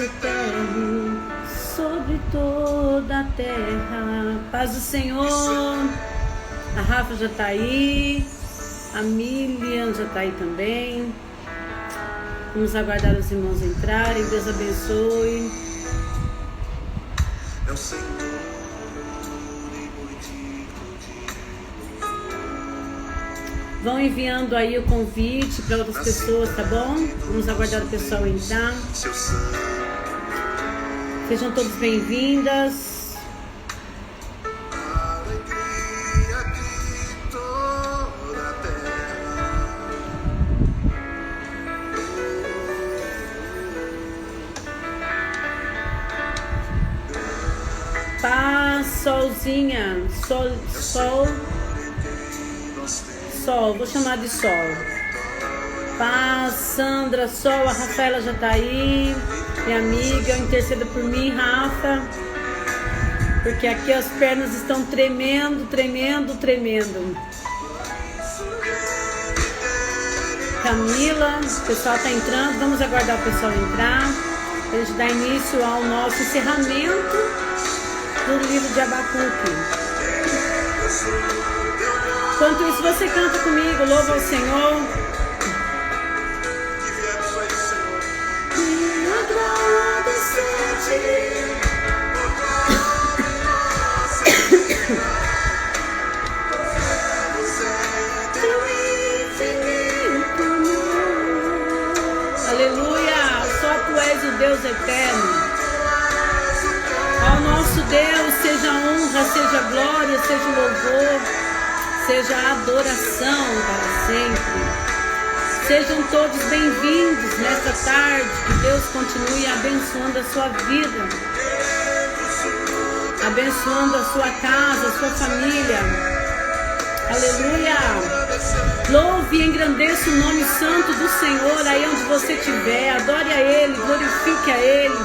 eterno sobre toda a terra. Paz do Senhor. A Rafa já está aí, a Milian já está aí também. Vamos aguardar os irmãos entrarem. Deus abençoe. Vão enviando aí o convite para outras pessoas, tá bom? Vamos aguardar o pessoal entrar. Sejam todos bem-vindas. Paz, solzinha, sol, vou chamar de sol. Paz, Sandra, sol, a Rafaela já tá aí, minha amiga, interceda por mim, Rafa, porque aqui as pernas estão tremendo. Camila, o pessoal tá entrando, vamos aguardar o pessoal entrar, pra gente dar início ao nosso encerramento do livro de Abacuque. Enquanto isso, você canta comigo, louva ao Senhor. Aleluia, só tu és o Deus eterno. Ao nosso Deus seja honra, seja glória, seja louvor, seja adoração para sempre. Sejam todos bem-vindos nesta tarde, que Deus continue abençoando a sua vida, abençoando a sua casa, a sua família. Aleluia! Louve e engrandeça o nome santo do Senhor aí onde você estiver. Adore a Ele, glorifique a Ele.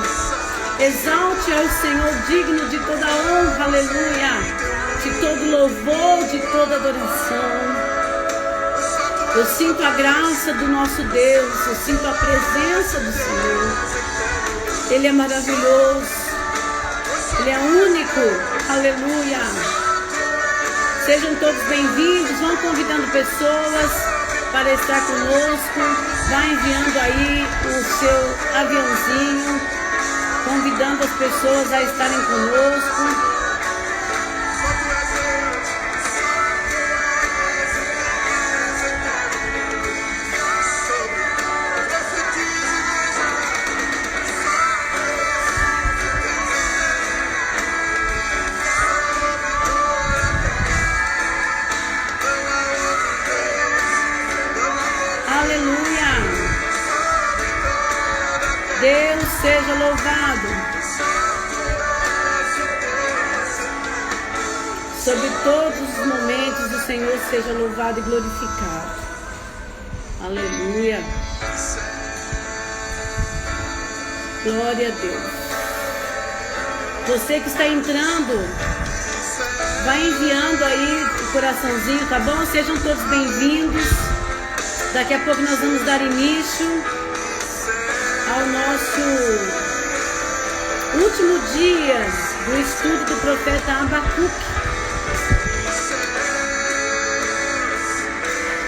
Exalte ao Senhor, digno de toda honra, aleluia, de todo louvor, de toda adoração. Eu sinto a graça do nosso Deus, eu sinto a presença do Senhor. Ele é maravilhoso, Ele é único, aleluia. Sejam todos bem-vindos, vão convidando pessoas para estar conosco, vá enviando aí o seu aviãozinho, convidando as pessoas a estarem conosco. Aleluia! Deus seja louvado. Sobre todos os momentos o Senhor seja louvado e glorificado. Aleluia. Glória a Deus. Você que está entrando, vai enviando aí o coraçãozinho, tá bom? Sejam todos bem-vindos. Daqui a pouco nós vamos dar início ao nosso último dia do estudo do profeta Abacuque.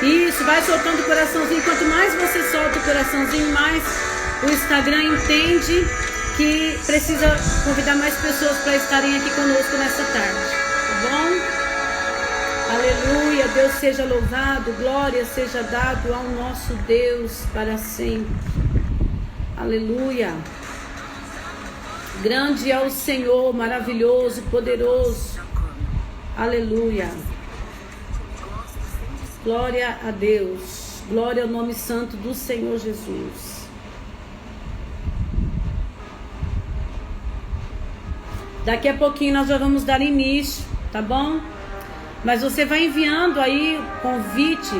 Isso, vai soltando o coraçãozinho. Quanto mais você solta o coraçãozinho, mais o Instagram entende que precisa convidar mais pessoas para estarem aqui conosco nessa tarde, tá bom? Aleluia, Deus seja louvado, glória seja dado ao nosso Deus para sempre. Aleluia. Grande é o Senhor, maravilhoso, poderoso. Aleluia. Glória a Deus. Glória ao nome santo do Senhor Jesus. Daqui a pouquinho nós já vamos dar início, tá bom? Mas você vai enviando aí o convite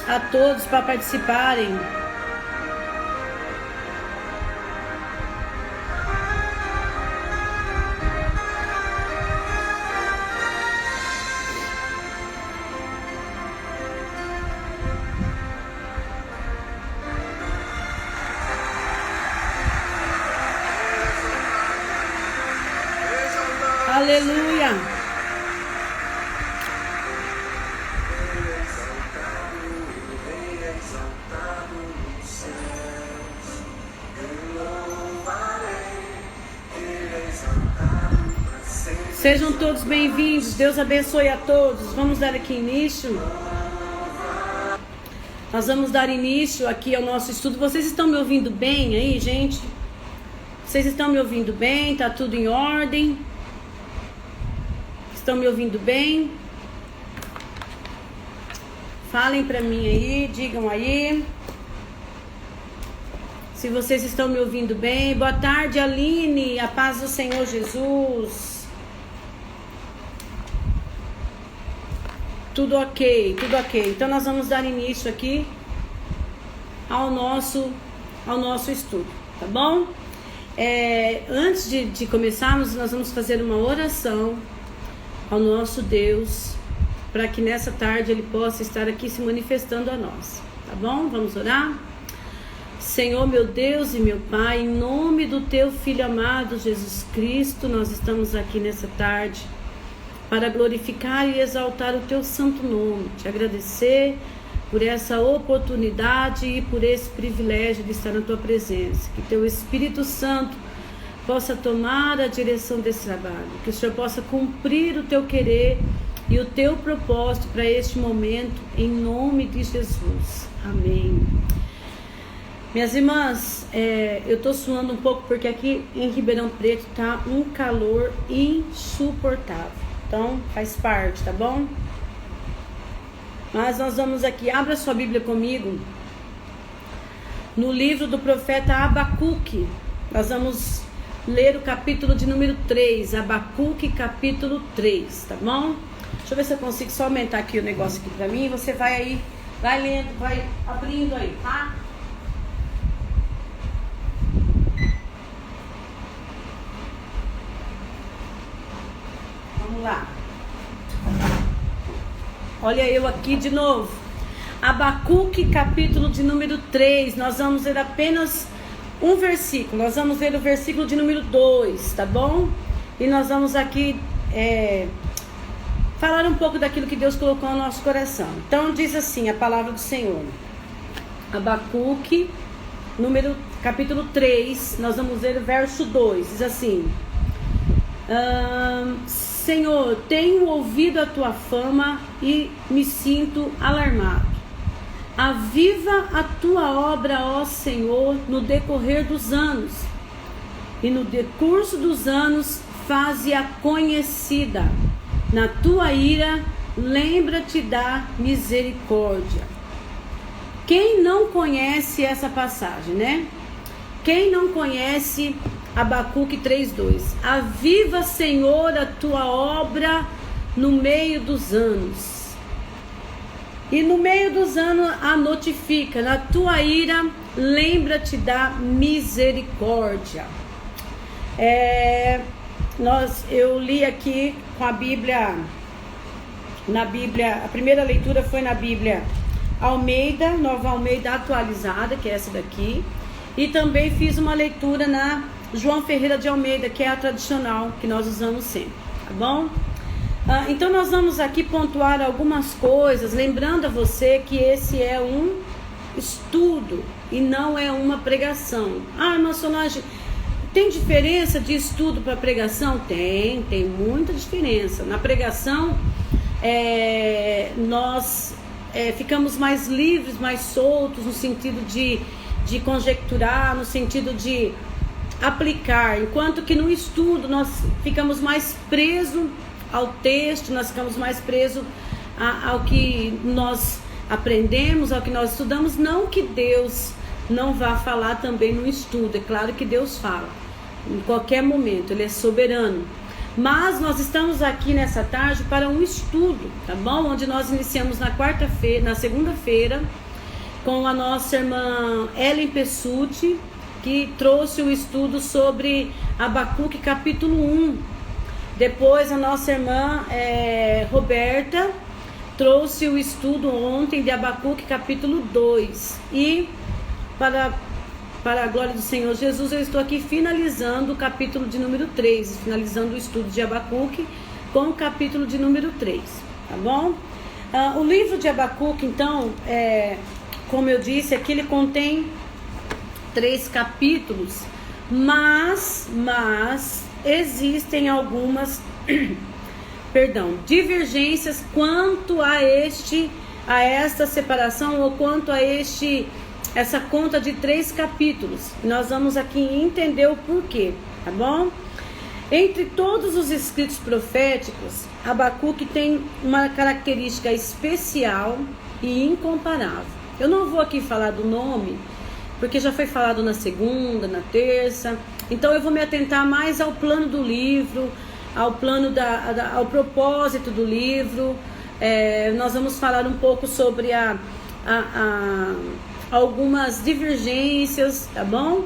a todos para participarem. Aleluia. Sejam todos bem-vindos, Deus abençoe a todos. Vamos dar aqui início. Nós vamos dar início aqui ao nosso estudo. Vocês estão me ouvindo bem aí, gente? Vocês estão me ouvindo bem? Tá tudo em ordem? Estão me ouvindo bem? Falem pra mim aí, digam aí. Se vocês estão me ouvindo bem. Boa tarde, Aline. A paz do Senhor Jesus. Tudo ok, tudo ok. Então nós vamos dar início aqui ao nosso estudo, tá bom? Antes de começarmos, nós vamos fazer uma oração ao nosso Deus, para que nessa tarde Ele possa estar aqui se manifestando a nós, tá bom? Vamos orar? Senhor, meu Deus e meu Pai, em nome do Teu Filho amado Jesus Cristo, nós estamos aqui nessa tarde para glorificar e exaltar o Teu santo nome, te agradecer por essa oportunidade e por esse privilégio de estar na Tua presença. Que Teu Espírito Santo possa tomar a direção desse trabalho, que o Senhor possa cumprir o Teu querer e o Teu propósito para este momento, em nome de Jesus. Amém. Minhas irmãs, eu estou suando um pouco porque aqui em Ribeirão Preto está um calor insuportável. Então, faz parte, tá bom? Mas nós vamos aqui, abra sua Bíblia comigo, no livro do profeta Abacuque. Nós vamos ler o capítulo de número 3, Abacuque capítulo 3, tá bom? Deixa eu ver se eu consigo só aumentar aqui o negócio aqui pra mim. Você vai aí, vai lendo, vai abrindo aí, tá? Vamos lá. Olha eu aqui de novo. Abacuque, capítulo de número 3. Nós vamos ler apenas um versículo. Nós vamos ler o versículo de número 2, tá bom? E nós vamos aqui falar um pouco daquilo que Deus colocou no nosso coração. Então diz assim a palavra do Senhor. Abacuque, capítulo 3. Nós vamos ler o verso 2. Diz assim: Senhor, tenho ouvido a tua fama e me sinto alarmado. Aviva a tua obra, ó Senhor, no decorrer dos anos, e no decurso dos anos faze-a conhecida. Na tua ira, lembra-te da misericórdia. Quem não conhece essa passagem, né? Quem não conhece Abacuque 3:2. Aviva, Senhor, a tua obra no meio dos anos. E no meio dos anos a notifica. Na tua ira, lembra-te da misericórdia. Eu li aqui com a Bíblia. Na Bíblia, a primeira leitura foi na Bíblia Almeida, Nova Almeida atualizada, que é essa daqui. E também fiz uma leitura na João Ferreira de Almeida, que é a tradicional, que nós usamos sempre, tá bom? Então nós vamos aqui pontuar algumas coisas, lembrando a você que esse é um estudo e não é uma pregação. Irmã Solange, tem diferença de estudo para pregação? Tem muita diferença. Na pregação, nós ficamos mais livres, mais soltos, no sentido de conjecturar, no sentido de aplicar, enquanto que no estudo nós ficamos mais presos ao texto, nós ficamos mais presos ao que nós aprendemos, ao que nós estudamos. Não que Deus não vá falar também no estudo, é claro que Deus fala em qualquer momento, Ele é soberano, mas nós estamos aqui nessa tarde para um estudo, tá bom? Onde nós iniciamos na segunda-feira com a nossa irmã Ellen Pessutti, que trouxe o estudo sobre Abacuque capítulo 1. Depois a nossa irmã Roberta trouxe o estudo ontem de Abacuque capítulo 2. E para para a glória do Senhor Jesus, eu estou aqui finalizando o capítulo de número 3, finalizando o estudo de Abacuque com o capítulo de número 3, tá bom? O livro de Abacuque, então, como eu disse, aqui ele contém 3 capítulos, mas existem algumas divergências quanto a esta separação ou quanto a essa conta de 3 capítulos. Nós vamos aqui entender o porquê, tá bom? Entre todos os escritos proféticos, Abacuque tem uma característica especial e incomparável. Eu não vou aqui falar do nome, porque já foi falado na segunda, na terça. Então eu vou me atentar mais ao plano do livro, ao ao propósito do livro. Nós vamos falar um pouco sobre algumas divergências, tá bom?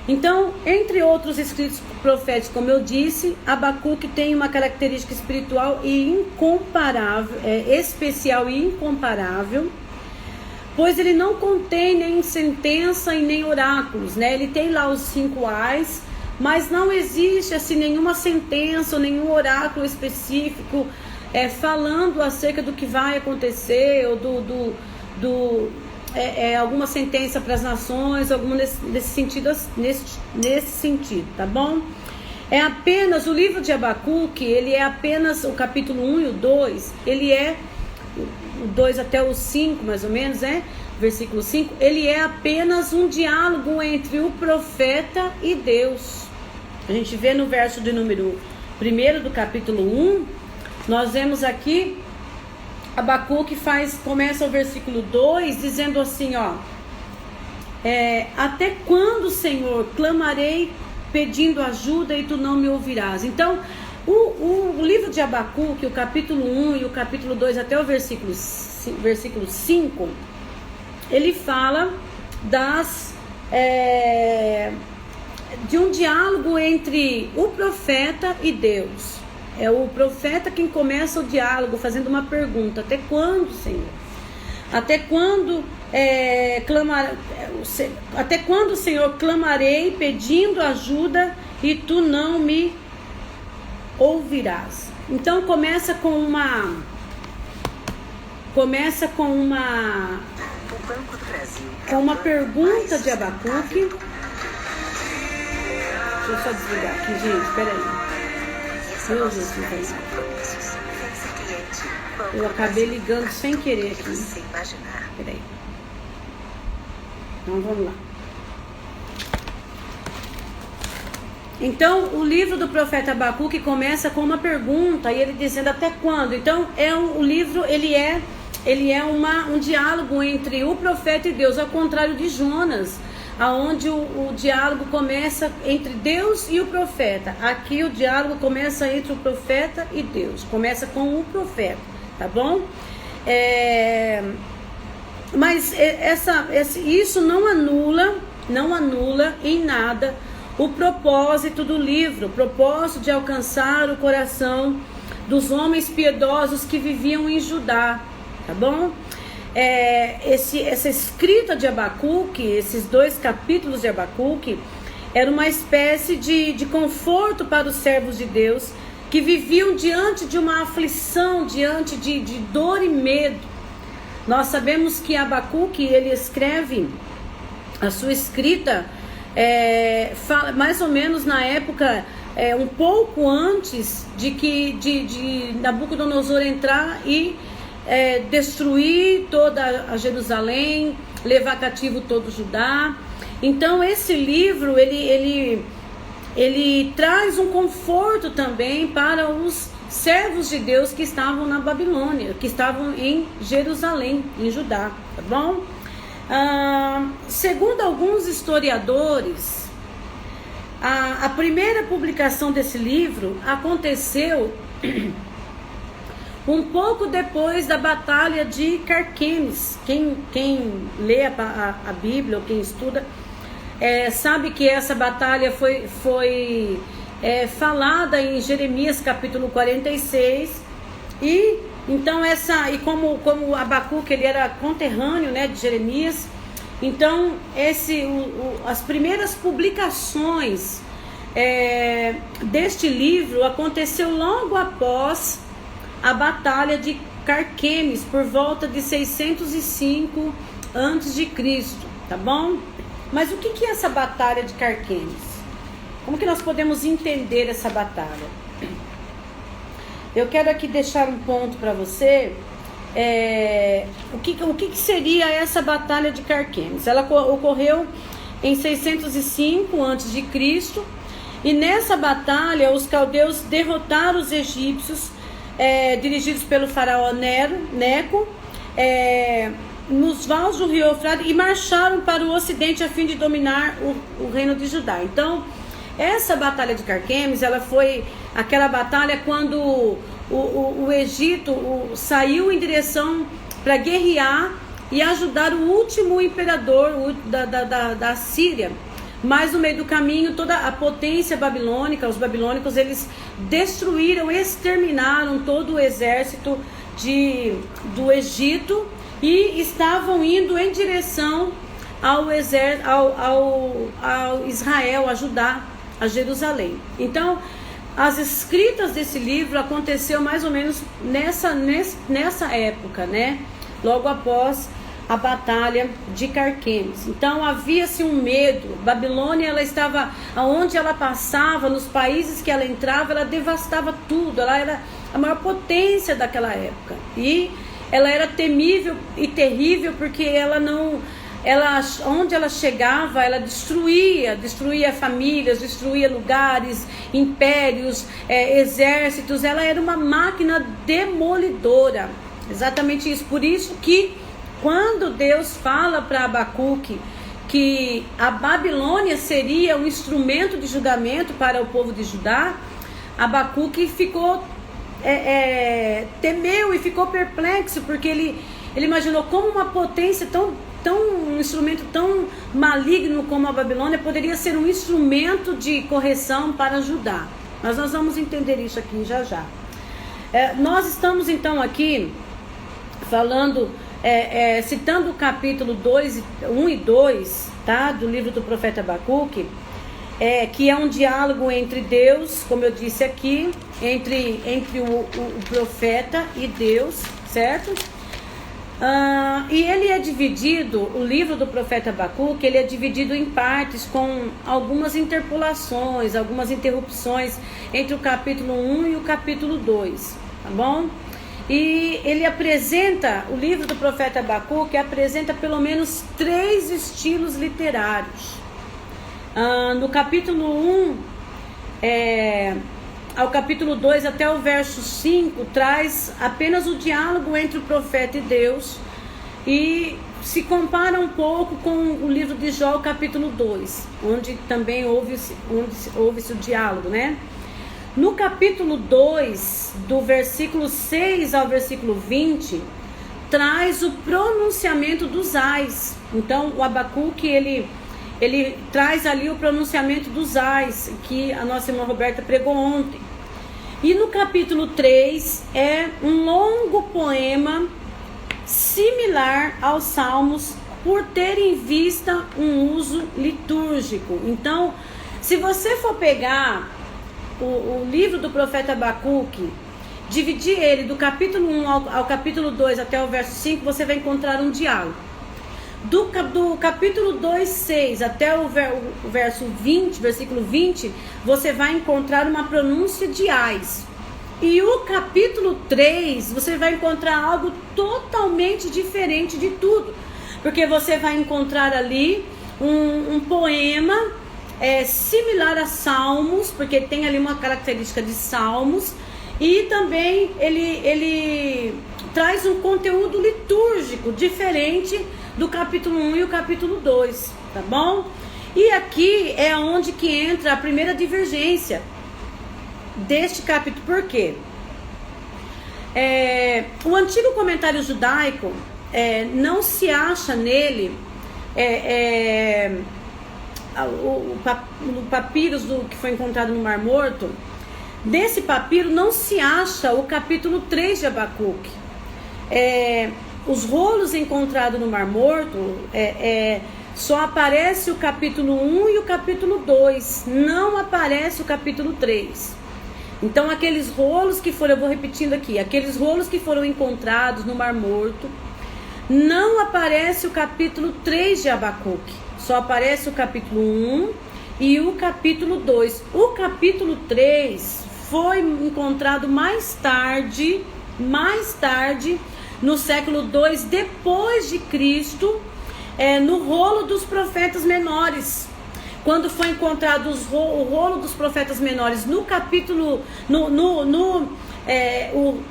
Então, entre outros escritos proféticos, como eu disse, Abacuque tem uma característica espiritual e incomparável, especial e incomparável, pois ele não contém nem sentença e nem oráculos, né? Ele tem lá os 5 ais, mas não existe assim nenhuma sentença ou nenhum oráculo específico falando acerca do que vai acontecer ou alguma sentença para as nações, alguma nesse sentido, tá bom? É apenas o livro de Abacuque, ele é apenas o capítulo 1 e o 2, ele é o 2 até o 5, mais ou menos, versículo 5, ele é apenas um diálogo entre o profeta e Deus. A gente vê no verso de número 1 do capítulo 1, nós vemos aqui, Abacuque começa o versículo 2 dizendo assim, até quando, Senhor, clamarei pedindo ajuda e tu não me ouvirás? Então, o livro de Abacuque, o capítulo 1 e o capítulo 2 até o versículo 5, ele fala de um diálogo entre o profeta e Deus. É o profeta quem começa o diálogo fazendo uma pergunta: até quando, Senhor? Até quando, Senhor, clamarei pedindo ajuda e tu não me ouvirás? Então começa com uma pergunta de Abacuque. Deixa eu só desligar aqui, gente, peraí. Meu Jesus, eu acabei ligando sem querer aqui. Peraí. Então vamos lá. Então o livro do profeta Abacuque começa com uma pergunta e ele dizendo até quando. Então o livro ele é um diálogo entre o profeta e Deus, ao contrário de Jonas, aonde o diálogo começa entre Deus e o profeta. Aqui o diálogo começa entre o profeta e Deus, começa com o profeta, tá bom? Mas isso não anula em nada o propósito do livro, o propósito de alcançar o coração dos homens piedosos que viviam em Judá, tá bom? Essa escrita de Abacuque, esses 2 capítulos de Abacuque, era uma espécie de conforto para os servos de Deus que viviam diante de uma aflição, diante de dor e medo. Nós sabemos que Abacuque, ele escreve a sua escrita mais ou menos na época, um pouco antes de Nabucodonosor entrar e destruir toda a Jerusalém, levar cativo todo Judá. Então esse livro ele traz um conforto também para os servos de Deus que estavam na Babilônia, que estavam em Jerusalém, em Judá, tá bom? Segundo alguns historiadores, a primeira publicação desse livro aconteceu um pouco depois da Batalha de Carquemes. Quem lê a Bíblia, ou quem estuda, sabe que essa batalha foi falada em Jeremias capítulo 46. E então como Abacuque ele era conterrâneo, né, de Jeremias, Então, as primeiras publicações deste livro aconteceu logo após a Batalha de Carquemes, por volta de 605 a.C., tá bom? Mas o que é essa Batalha de Carquemes? Como que nós podemos entender essa batalha? Eu quero aqui deixar um ponto para você. O que seria essa Batalha de Carquemes? Ela ocorreu em 605 a.C. E nessa batalha os caldeus derrotaram os egípcios, dirigidos pelo faraó Neco, nos vales do rio Eufrates, e marcharam para o ocidente a fim de dominar o reino de Judá. Então, essa Batalha de Carquemes, ela foi aquela batalha quando o Egito saiu em direção para guerrear e ajudar o último imperador da Síria. Mas no meio do caminho, toda a potência babilônica, os babilônicos, eles destruíram, exterminaram todo o exército do Egito e estavam indo em direção ao Israel, a Judá, a Jerusalém. Então, as escritas desse livro aconteceu mais ou menos nessa época, né? Logo após a Batalha de Carquemes. Então havia-se um medo. Babilônia, ela estava, aonde ela passava, nos países que ela entrava, ela devastava tudo. Ela era a maior potência daquela época. E ela era temível e terrível porque onde ela chegava, ela destruía famílias, destruía lugares, impérios, exércitos. Ela era uma máquina demolidora. Exatamente isso. Por isso que quando Deus fala para Abacuque que a Babilônia seria um instrumento de julgamento para o povo de Judá, Abacuque temeu e ficou perplexo, porque ele imaginou como uma potência um instrumento tão maligno como a Babilônia poderia ser um instrumento de correção para Judá. Mas nós vamos entender isso aqui já já. Nós estamos então aqui falando, citando o capítulo 1 e 2, tá, do livro do profeta Abacuque, que é um diálogo entre Deus, como eu disse aqui, entre o profeta e Deus, certo? E ele é dividido, o livro do profeta Abacuque, ele é dividido em partes com algumas interpolações, algumas interrupções entre o capítulo 1 e o capítulo 2, tá bom? E ele apresenta, o livro do profeta Abacuque apresenta pelo menos 3 estilos literários. No capítulo 1 ao capítulo 2 até o verso 5 traz apenas o diálogo entre o profeta e Deus, e se compara um pouco com o livro de Jó, capítulo 2, onde também houve-se o diálogo, né? No capítulo 2, do versículo 6 ao versículo 20, traz o pronunciamento dos ais. Então o Abacuque, ele traz ali o pronunciamento dos ais, que a nossa irmã Roberta pregou ontem. E no capítulo 3 é um longo poema similar aos Salmos, por ter em vista um uso litúrgico. Então, se você for pegar o livro do profeta Abacuque, dividir ele do capítulo 1 ao capítulo 2 até o verso 5, você vai encontrar um diálogo. Do capítulo 2, 6 até o verso 20, versículo 20, você vai encontrar uma pronúncia de ais. E o capítulo 3, você vai encontrar algo totalmente diferente de tudo. Porque você vai encontrar ali um poema similar a Salmos, porque tem ali uma característica de Salmos. E também ele traz um conteúdo litúrgico diferente do capítulo 1 e o capítulo 2, tá bom? E aqui é onde que entra a primeira divergência deste capítulo. Por quê? O antigo comentário judaico, não se acha nele o papiro que foi encontrado no Mar Morto. Desse papiro não se acha o capítulo 3 de Abacuque. os rolos encontrados no Mar Morto, só aparece o capítulo 1 e o capítulo 2, não aparece o capítulo 3. Então aqueles rolos que foram, eu vou repetindo aqui, aqueles rolos que foram encontrados no Mar Morto, não aparece o capítulo 3 de Abacuque, só aparece o capítulo 1 e o capítulo 2. O capítulo 3 foi encontrado mais tarde, no século 2 depois de Cristo, no rolo dos profetas menores. Quando foi encontrado o rolo dos profetas menores no capítulo,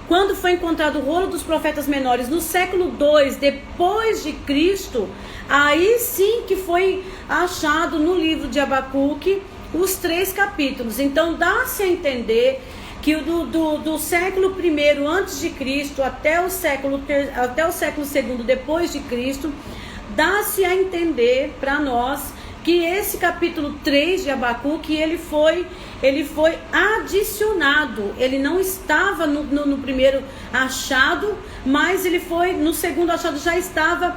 quando foi encontrado o rolo dos profetas menores no século 2 depois de Cristo, aí sim que foi achado no livro de Abacuque os 3 capítulos. Então dá-se a entender que do século I antes de Cristo até o século II depois de Cristo, dá-se a entender para nós que esse capítulo 3 de Abacuque, ele foi adicionado. Ele não estava no primeiro achado, mas ele foi, no segundo achado já estava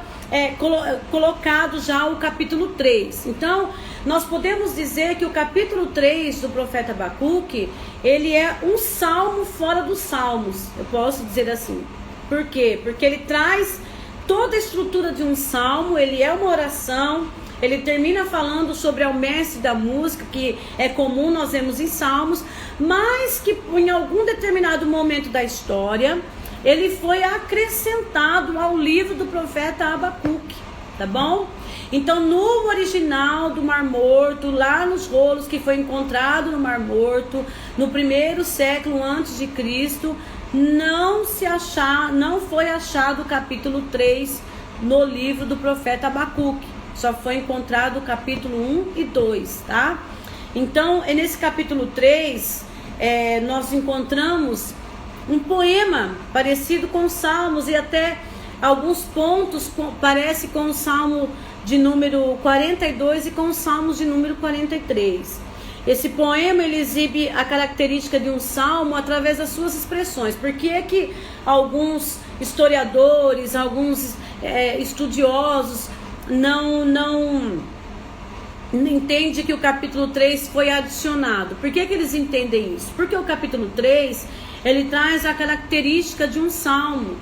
colocado já o capítulo 3. Então, nós podemos dizer que o capítulo 3 do profeta Abacuque, ele é um salmo fora dos salmos, eu posso dizer assim. Por quê? Porque ele traz toda a estrutura de um salmo, ele é uma oração. Ele termina falando sobre o mestre da música, que é comum nós vemos em Salmos, mas que em algum determinado momento da história, ele foi acrescentado ao livro do profeta Abacuque, tá bom? Então, no original do Mar Morto, lá nos rolos que foi encontrado no Mar Morto, no 1º século antes de Cristo, não foi achado o capítulo 3 no livro do profeta Abacuque. Só foi encontrado o capítulo 1 e 2, tá? Então, nesse capítulo 3, nós encontramos um poema parecido com os Salmos, e até alguns pontos parece com o Salmo de número 42 e com os Salmos de número 43. Esse poema, ele exibe a característica de um salmo através das suas expressões. Por que é que alguns historiadores, alguns estudiosos não entende que o capítulo 3 foi adicionado? Por que eles entendem isso? Porque o capítulo 3, ele traz a característica de um salmo.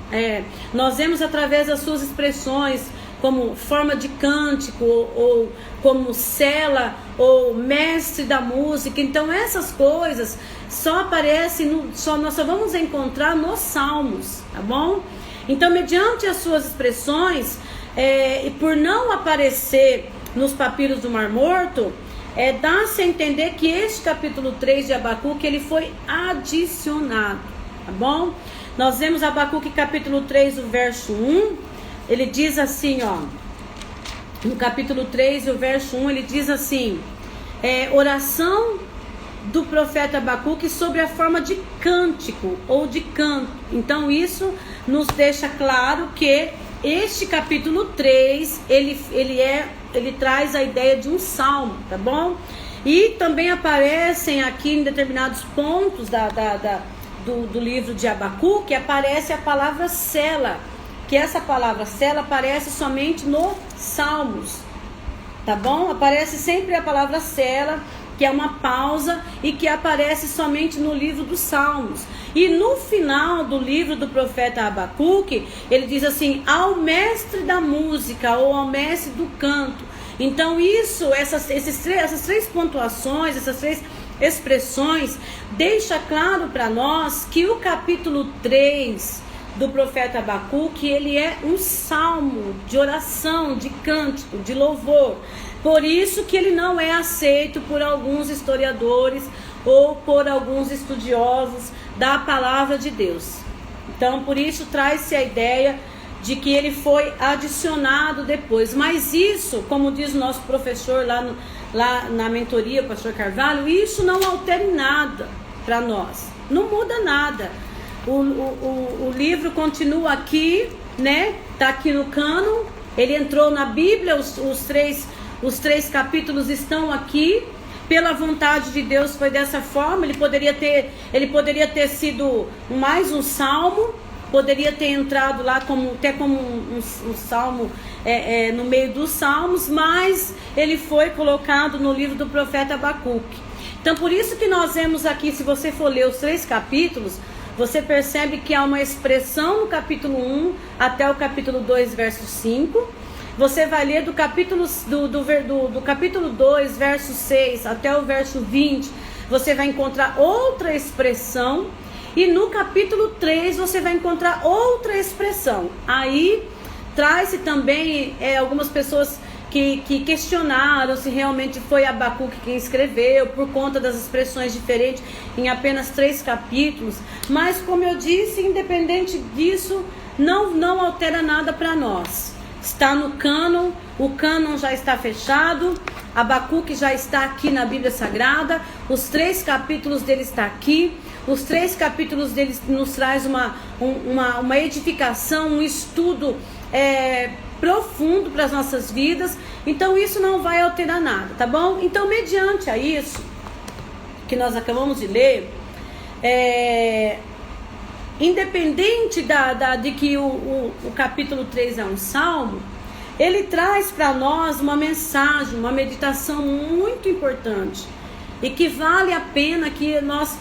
Nós vemos através das suas expressões, como forma de cântico, ou como cela, ou mestre da música. Então essas coisas só aparecem, nós só vamos encontrar nos salmos, tá bom? Então, mediante as suas expressões, e por não aparecer nos papiros do Mar Morto, dá-se a entender que este capítulo 3 de Abacuque, ele foi adicionado, tá bom? Nós vemos Abacuque capítulo 3, o verso 1, ele diz assim, ó, no capítulo 3, o verso 1, ele diz assim, oração do profeta Abacuque sobre a forma de cântico ou de canto. Então isso nos deixa claro que este capítulo 3, ele traz a ideia de um salmo, tá bom? E também aparecem aqui em determinados pontos do livro de Abacuque, aparece a palavra sela, que essa palavra sela aparece somente nos Salmos, tá bom? Aparece sempre a palavra sela, que é uma pausa, e que aparece somente no livro dos Salmos. E no final do livro do profeta Abacuque, ele diz assim, ao mestre da música, ou ao mestre do canto. Então essas 3 pontuações, essas 3 expressões, deixa claro para nós que o capítulo 3 do profeta Abacuque, ele é um salmo de oração, de cântico, de louvor. Por isso que ele não é aceito por alguns historiadores ou por alguns estudiosos da palavra de Deus. Então, por isso traz-se a ideia de que ele foi adicionado depois. Mas isso, como diz o nosso professor lá na mentoria, o pastor Carvalho, isso não altera em nada para nós. Não muda nada. O livro continua aqui, né? Tá aqui no cânon. Ele entrou na Bíblia, os três capítulos estão aqui. Pela vontade de Deus foi dessa forma. Ele poderia ter sido mais um salmo, poderia ter entrado lá até como um salmo no meio dos salmos, mas ele foi colocado no livro do profeta Abacuque. Então por isso que nós vemos aqui, se você for ler os 3 capítulos, você percebe que há uma expressão no capítulo 1 até o capítulo 2, verso 5. Você vai ler do capítulo 2, verso 6 até o verso 20, você vai encontrar outra expressão. E no capítulo 3 você vai encontrar outra expressão. Aí traz-se também algumas pessoas que questionaram se realmente foi Abacuque quem escreveu, por conta das expressões diferentes em apenas 3 capítulos. Mas como eu disse, independente disso, não altera nada para nós. Está no cânon, o cânon já está fechado, Abacuque já está aqui na Bíblia Sagrada, os 3 capítulos dele está aqui, os 3 capítulos dele nos traz uma edificação, um estudo profundo para as nossas vidas, então isso não vai alterar nada, tá bom? Então, mediante a isso que nós acabamos de ler, independente de que o capítulo 3 é um salmo, ele traz para nós uma mensagem, uma meditação muito importante e que vale a pena que nós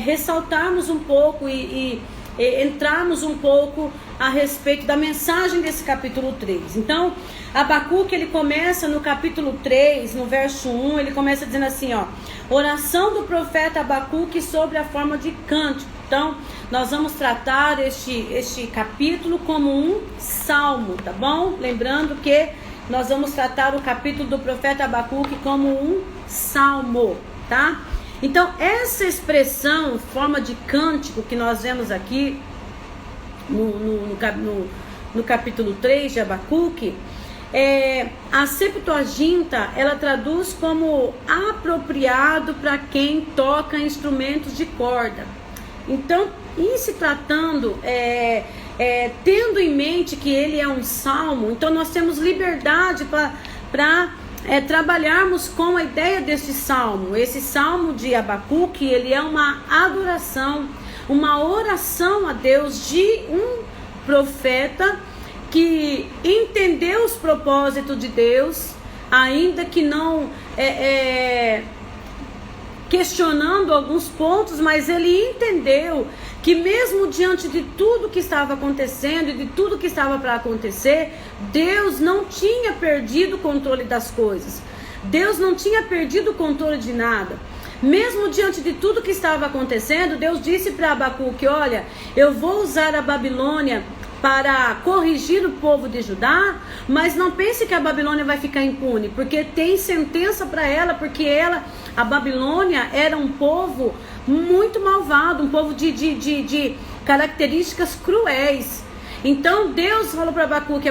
ressaltarmos um pouco e entrarmos um pouco a respeito da mensagem desse capítulo 3. Então, Abacuque, ele começa no capítulo 3, no verso 1, ele começa dizendo assim, oração do profeta Abacuque sobre a forma de cântico. Então, nós vamos tratar este capítulo como um salmo, tá bom? Lembrando que nós vamos tratar o capítulo do profeta Abacuque como um salmo, tá? Então, essa expressão, forma de cântico que nós vemos aqui no capítulo 3 de Abacuque, a Septuaginta, ela traduz como apropriado para quem toca instrumentos de corda. Então, em se tratando, tendo em mente que ele é um salmo, então nós temos liberdade para trabalharmos com a ideia desse salmo. Esse salmo de Abacuque, ele é uma adoração, uma oração a Deus de um profeta que entendeu os propósitos de Deus, ainda que não questionando alguns pontos, mas ele entendeu que mesmo diante de tudo que estava acontecendo e de tudo que estava para acontecer, Deus não tinha perdido o controle das coisas. Deus não tinha perdido o controle de nada. Mesmo diante de tudo que estava acontecendo, Deus disse para Abacuque, olha, eu vou usar a Babilônia para corrigir o povo de Judá, mas não pense que a Babilônia vai ficar impune, porque tem sentença para ela, porque a Babilônia era um povo muito malvado, um povo de características cruéis. Então Deus falou para Abacuque,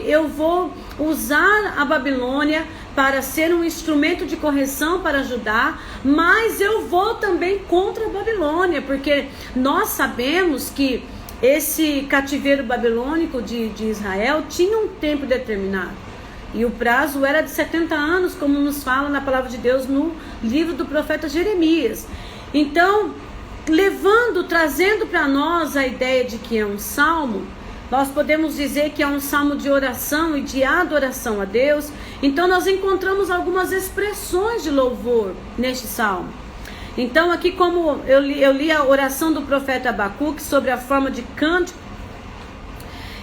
eu vou usar a Babilônia para ser um instrumento de correção para Judá, mas eu vou também contra a Babilônia, porque nós sabemos que esse cativeiro babilônico de Israel tinha um tempo determinado. E o prazo era de 70 anos, como nos fala na palavra de Deus no livro do profeta Jeremias. Então, trazendo para nós a ideia de que é um salmo, nós podemos dizer que é um salmo de oração e de adoração a Deus. Então, nós encontramos algumas expressões de louvor neste salmo. Então, aqui como eu li a oração do profeta Abacuque sobre a forma de cântico,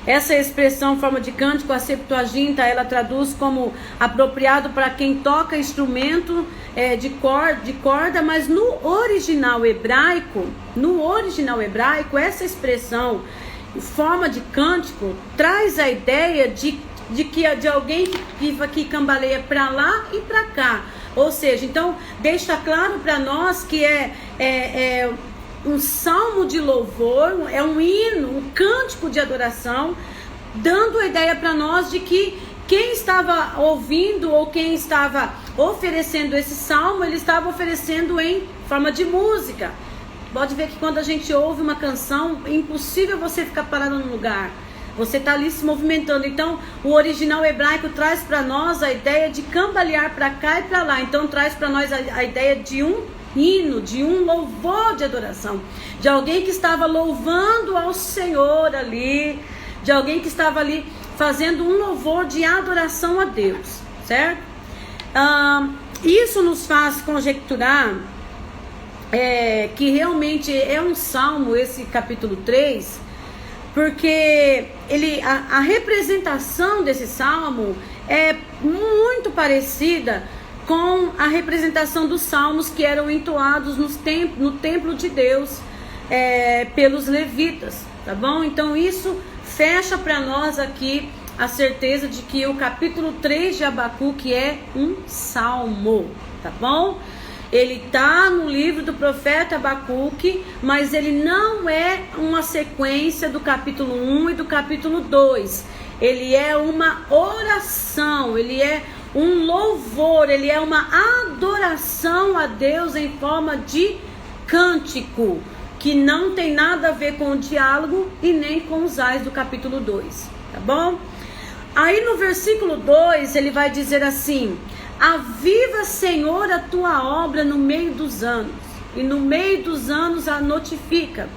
essa expressão forma de cântico, a Septuaginta, ela traduz como apropriado para quem toca instrumento de corda, mas no original hebraico, essa expressão, forma de cântico, traz a ideia de alguém que cambaleia para lá e para cá. Ou seja, então deixa claro para nós que é um salmo de louvor, é um hino, um cântico de adoração, dando a ideia para nós de que quem estava ouvindo ou quem estava oferecendo esse salmo, ele estava oferecendo em forma de música. Pode ver que quando a gente ouve uma canção, é impossível você ficar parado no lugar. Você está ali se movimentando. Então, o original hebraico traz para nós a ideia de cambalear para cá e para lá. Então, traz para nós a ideia de um hino, de um louvor de adoração, de alguém que estava louvando ao Senhor ali, de alguém que estava ali fazendo um louvor de adoração a Deus, certo? Isso nos faz conjecturar que realmente é um salmo, esse capítulo 3, porque a representação desse salmo é muito parecida com a representação dos salmos que eram entoados no templo de Deus pelos levitas, tá bom? Então isso fecha para nós aqui a certeza de que o capítulo 3 de Abacuque é um salmo, tá bom? Ele está no livro do profeta Abacuque, mas ele não é uma sequência do capítulo 1 e do capítulo 2. Ele é uma oração, ele é um louvor, ele é uma adoração a Deus em forma de cântico, que não tem nada a ver com o diálogo e nem com os ais do capítulo 2, tá bom? Aí no versículo 2 ele vai dizer assim: aviva, Senhor, a tua obra no meio dos anos, e no meio dos anos a notifica,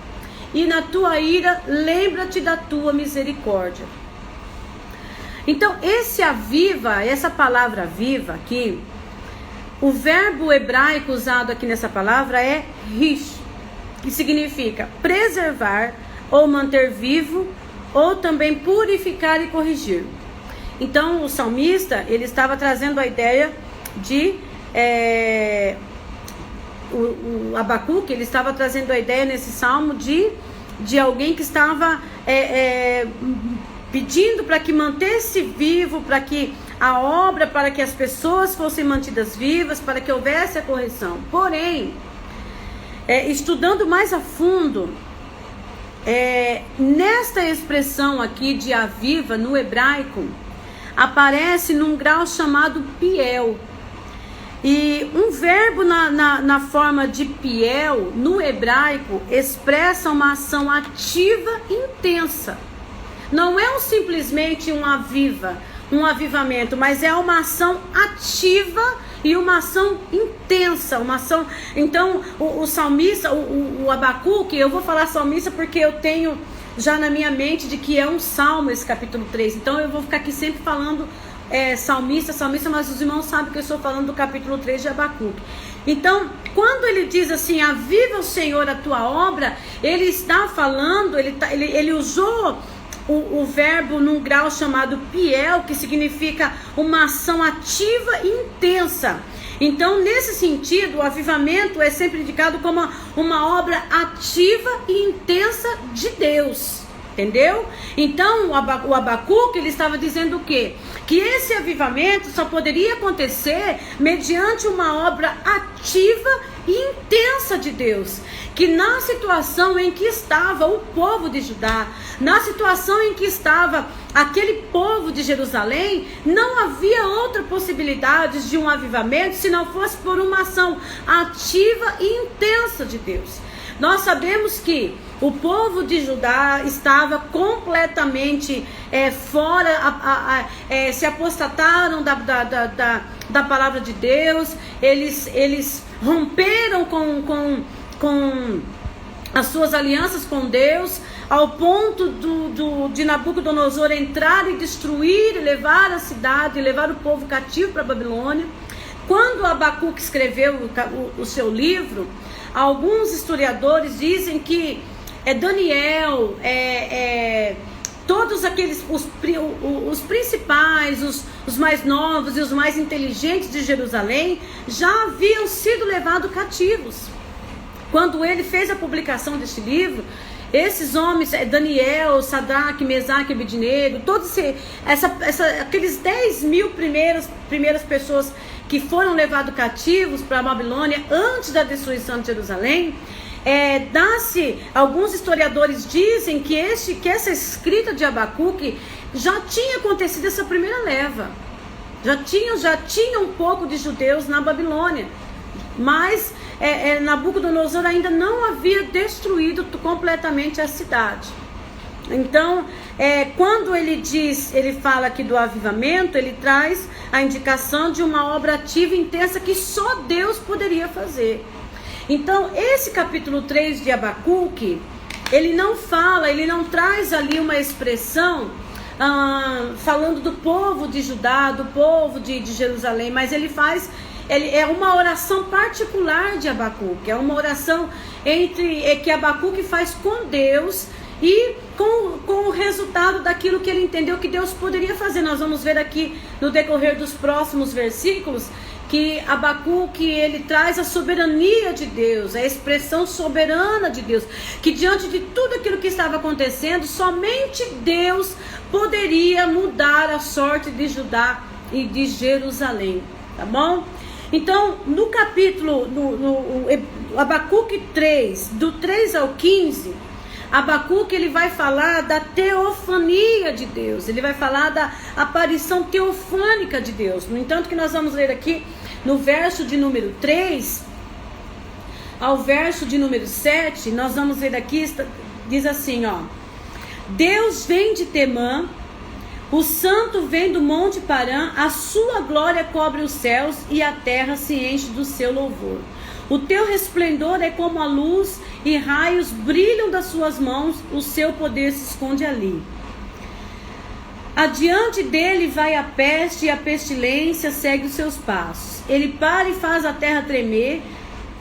e na tua ira lembra-te da tua misericórdia. Então esse aviva, essa palavra aviva aqui, o verbo hebraico usado aqui nessa palavra é rish, que significa preservar ou manter vivo, ou também purificar e corrigir. Então o salmista, ele estava trazendo a ideia de o Abacuque, ele estava trazendo a ideia nesse salmo de alguém que estava pedindo para que mantesse vivo, para que a obra, para que as pessoas fossem mantidas vivas, para que houvesse a correção. Porém, estudando mais a fundo, nesta expressão aqui de aviva no hebraico, aparece num grau chamado piel. E um verbo na forma de piel, no hebraico, expressa uma ação ativa e intensa. Não é simplesmente um avivamento, mas é uma ação ativa e uma ação intensa, uma ação. Então o salmista, o Abacuque, eu vou falar salmista porque eu tenho já na minha mente de que é um salmo esse capítulo 3, então eu vou ficar aqui sempre falando salmista, mas os irmãos sabem que eu estou falando do capítulo 3 de Abacuque. Então, quando ele diz assim, aviva o Senhor a tua obra, ele está falando, ele usou o verbo num grau chamado piel, que significa uma ação ativa e intensa. Então, nesse sentido, o avivamento é sempre indicado como uma obra ativa e intensa de Deus, entendeu? Então, o Abacuque, ele estava dizendo o quê? Que esse avivamento só poderia acontecer mediante uma obra ativa e intensa de Deus. Que na situação em que estava o povo de Judá, na situação em que estava aquele povo de Jerusalém, não havia outra possibilidade de um avivamento se não fosse por uma ação ativa e intensa de Deus. Nós sabemos que o povo de Judá estava completamente fora, se apostataram da palavra de Deus, eles romperam com as suas alianças com Deus, ao ponto de Nabucodonosor entrar e destruir, e levar a cidade, e levar o povo cativo para a Babilônia. Quando Abacuque escreveu o seu livro, alguns historiadores dizem que Daniel, todos aqueles, os principais, os mais novos e os mais inteligentes de Jerusalém, já haviam sido levados cativos. Quando ele fez a publicação deste livro, esses homens, Daniel, Sadraque, Mesaque e Abednego, todos aqueles 10 mil primeiras pessoas que foram levados cativos para a Babilônia antes da destruição de Jerusalém, alguns historiadores dizem que essa escrita de Abacuque já tinha acontecido essa primeira leva. Já tinha um pouco de judeus na Babilônia, mas Nabucodonosor ainda não havia destruído completamente a cidade. Então, quando ele fala aqui do avivamento, ele traz a indicação de uma obra ativa e intensa que só Deus poderia fazer. Então, esse capítulo 3 de Abacuque, ele não fala, ele não traz ali uma expressão falando do povo de Judá, do povo de Jerusalém, mas ele é uma oração particular de Abacuque, é uma oração que Abacuque faz com Deus e com o resultado daquilo que ele entendeu que Deus poderia fazer. Nós vamos ver aqui no decorrer dos próximos versículos que Abacuque, ele traz a soberania de Deus, a expressão soberana de Deus, que diante de tudo aquilo que estava acontecendo, somente Deus poderia mudar a sorte de Judá e de Jerusalém, tá bom? Então, no capítulo, no Abacuque 3, do 3 ao 15, Abacuque, ele vai falar da teofania de Deus, ele vai falar da aparição teofânica de Deus. No entanto, que nós vamos ler aqui no verso de número 3 ao verso de número 7, nós vamos ler aqui, diz assim, ó: Deus vem de Temã, o santo vem do monte Parã, a sua glória cobre os céus e a terra se enche do seu louvor. O teu resplendor é como a luz e raios brilham das suas mãos, o seu poder se esconde ali. Adiante dele vai a peste e a pestilência segue os seus passos. Ele para e faz a terra tremer,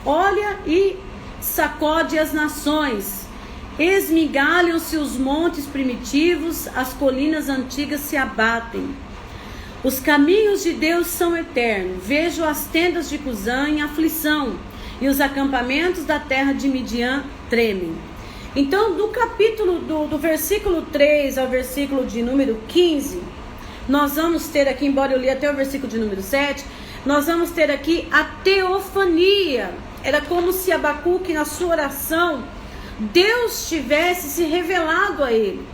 olha e sacode as nações. Esmigalham-se os montes primitivos, as colinas antigas se abatem. Os caminhos de Deus são eternos. Vejo as tendas de Cusã em aflição, e os acampamentos da terra de Midian tremem. Então, do capítulo do versículo 3 ao versículo de número 15, nós vamos ter aqui, embora eu li até o versículo de número 7, nós vamos ter aqui a teofania. Era como se Abacuque, na sua oração, Deus tivesse se revelado a ele.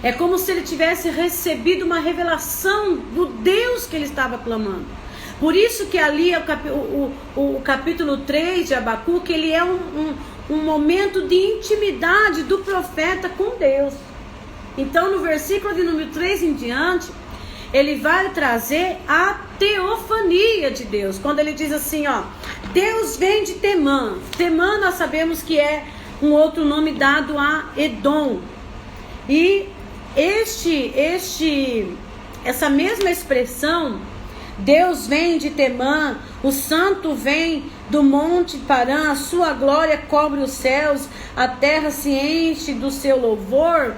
É como se ele tivesse recebido uma revelação do Deus que ele estava clamando. Por isso que ali o capítulo 3 de Abacuque, ele é um momento de intimidade do profeta com Deus. Então, no versículo de número 3 em diante, ele vai trazer a teofania de Deus. Quando ele diz assim, ó: Deus vem de Temã. Temã nós sabemos que é um outro nome dado a Edom. E essa mesma expressão, Deus vem de Temã, o santo vem do monte Parã, a sua glória cobre os céus, a terra se enche do seu louvor.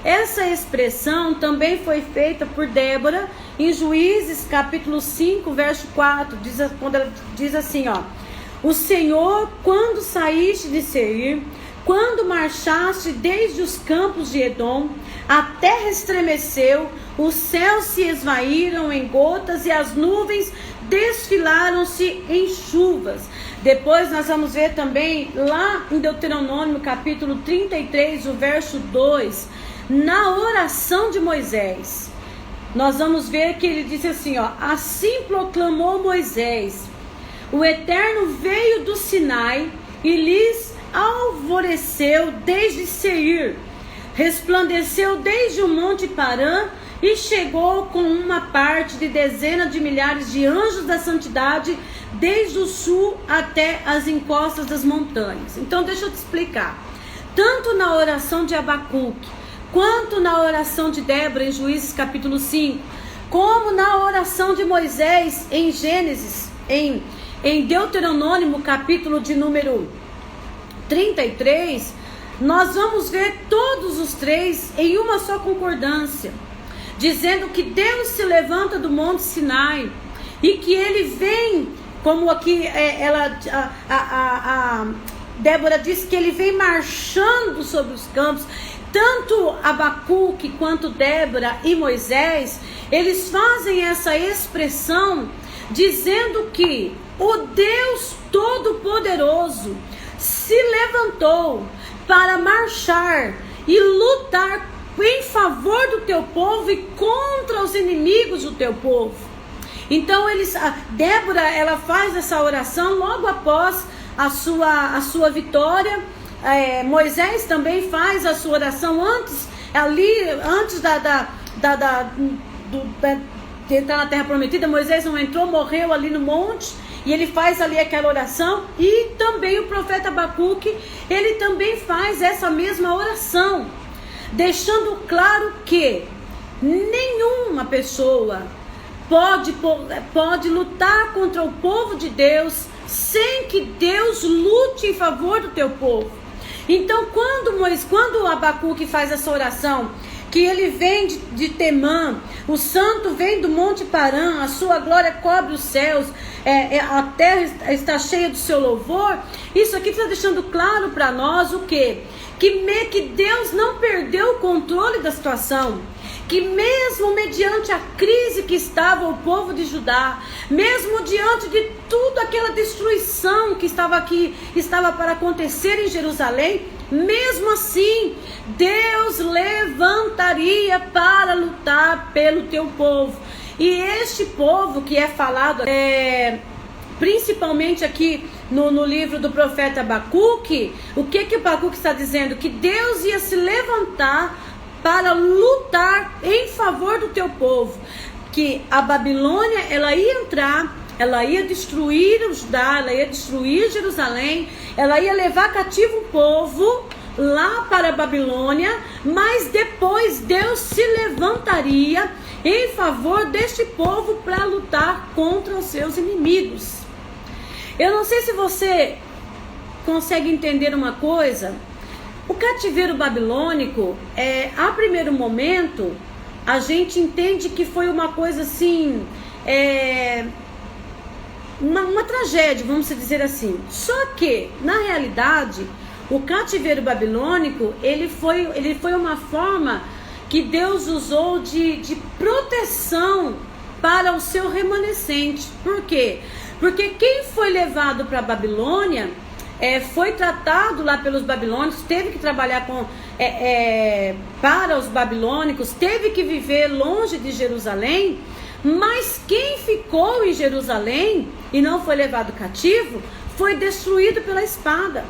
Essa expressão também foi feita por Débora em Juízes capítulo 5, verso 4, quando ela diz assim, ó: O Senhor, quando saíste de Seir, quando marchaste desde os campos de Edom, a terra estremeceu, os céus se esvaíram em gotas e as nuvens desfilaram-se em chuvas. Depois nós vamos ver também lá em Deuteronômio capítulo 33, o verso 2, na oração de Moisés. Nós vamos ver que ele disse assim, ó: Assim proclamou Moisés: O Eterno veio do Sinai e lhes alvoreceu desde Seir, resplandeceu desde o monte Parã e chegou com uma parte de dezenas de milhares de anjos da santidade desde o sul até as encostas das montanhas. Então deixa eu te explicar. Tanto na oração de Abacuque, quanto na oração de Débora em Juízes capítulo 5, como na oração de Moisés em Gênesis, em Deuteronômio capítulo de número 33, nós vamos ver todos os três em uma só concordância, dizendo que Deus se levanta do monte Sinai e que ele vem, como aqui Débora disse, que ele vem marchando sobre os campos. Tanto Abacuque quanto Débora e Moisés, eles fazem essa expressão dizendo que o Deus Todo-Poderoso se levantou para marchar e lutar em favor do teu povo e contra os inimigos do teu povo. Então Débora, ela faz essa oração logo após a sua vitória. Moisés também faz a sua oração antes de entrar na terra prometida. Moisés não entrou, morreu ali no monte. e ele faz ali aquela oração, e também o profeta Abacuque, ele também faz essa mesma oração, deixando claro que nenhuma pessoa pode lutar contra o povo de Deus sem que Deus lute em favor do teu povo. Então, quando Abacuque faz essa oração, que ele vem de Temã, o santo vem do Monte Parã, a sua glória cobre os céus, a terra está cheia do seu louvor, isso aqui está deixando claro para nós o quê? Que Deus não perdeu o controle da situação, que mesmo mediante a crise que estava o povo de Judá, mesmo diante de toda aquela destruição que estava para acontecer em Jerusalém, mesmo assim, Deus levantaria para lutar pelo teu povo. E este povo que é falado, principalmente aqui no livro do profeta Abacuque, o que Abacuque está dizendo? Que Deus ia se levantar para lutar em favor do teu povo, que a Babilônia, ela ia entrar, ela ia destruir o Judá, ela ia destruir Jerusalém, ela ia levar cativo o povo lá para a Babilônia, mas depois Deus se levantaria em favor deste povo para lutar contra os seus inimigos. Eu não sei se você consegue entender uma coisa. O cativeiro babilônico, a primeiro momento, a gente entende que foi uma coisa assim, uma tragédia, vamos dizer assim. Só que, na realidade, o cativeiro babilônico, ele foi uma forma que Deus usou de proteção para o seu remanescente. Por quê? Porque quem foi levado para a Babilônia, foi tratado lá pelos babilônicos, teve que trabalhar para os babilônicos, teve que viver longe de Jerusalém, mas quem ficou em Jerusalém e não foi levado cativo, foi destruído pela espada,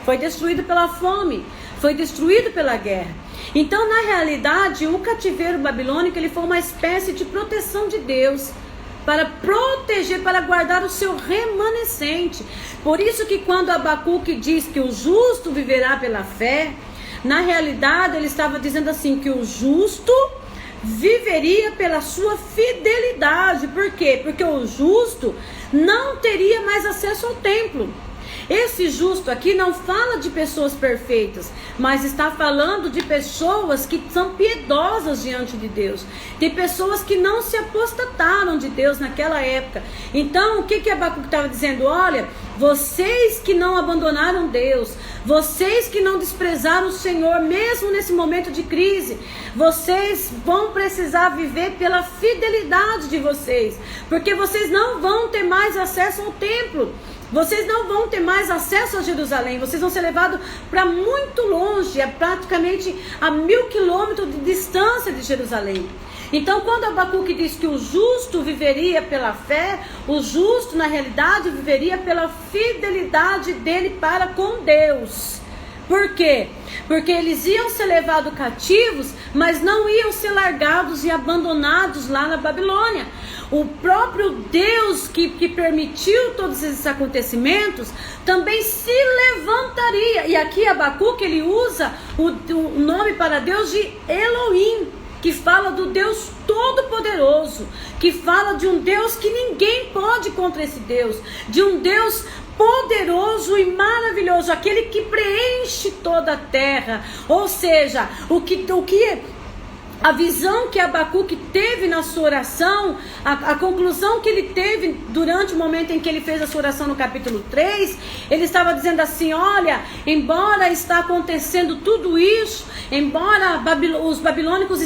foi destruído pela fome, foi destruído pela guerra. Então, na realidade, o cativeiro babilônico, ele foi uma espécie de proteção de Deus, para proteger, para guardar o seu remanescente. Por isso que quando Abacuque diz que o justo viverá pela fé, na realidade ele estava dizendo assim, que o justo viveria pela sua fidelidade. Por quê? Porque o justo não teria mais acesso ao templo. Esse justo aqui não fala de pessoas perfeitas, mas está falando de pessoas que são piedosas diante de Deus, de pessoas que não se apostataram de Deus naquela época. Então, o que Abacuque estava dizendo? Olha, vocês que não abandonaram Deus, vocês que não desprezaram o Senhor, mesmo nesse momento de crise, vocês vão precisar viver pela fidelidade de vocês, porque vocês não vão ter mais acesso ao templo. Vocês não vão ter mais acesso a Jerusalém, vocês vão ser levados para muito longe, praticamente a 1000 quilômetros de distância de Jerusalém. Então, quando Abacuque diz que o justo viveria pela fé, o justo, na realidade, viveria pela fidelidade dele para com Deus. Por quê? Porque eles iam ser levados cativos, mas não iam ser largados e abandonados lá na Babilônia. O próprio Deus que permitiu todos esses acontecimentos também se levantaria. E aqui Abacuque, ele usa o nome para Deus de Elohim, que fala do Deus Todo-Poderoso, que fala de um Deus que ninguém pode contra esse Deus, de um Deus poderoso e maravilhoso, aquele que preenche toda a terra. Ou seja, a visão que Abacuque teve na sua oração, a conclusão que ele teve durante o momento em que ele fez a sua oração no capítulo 3, ele estava dizendo assim, olha, embora está acontecendo tudo isso, embora os babilônicos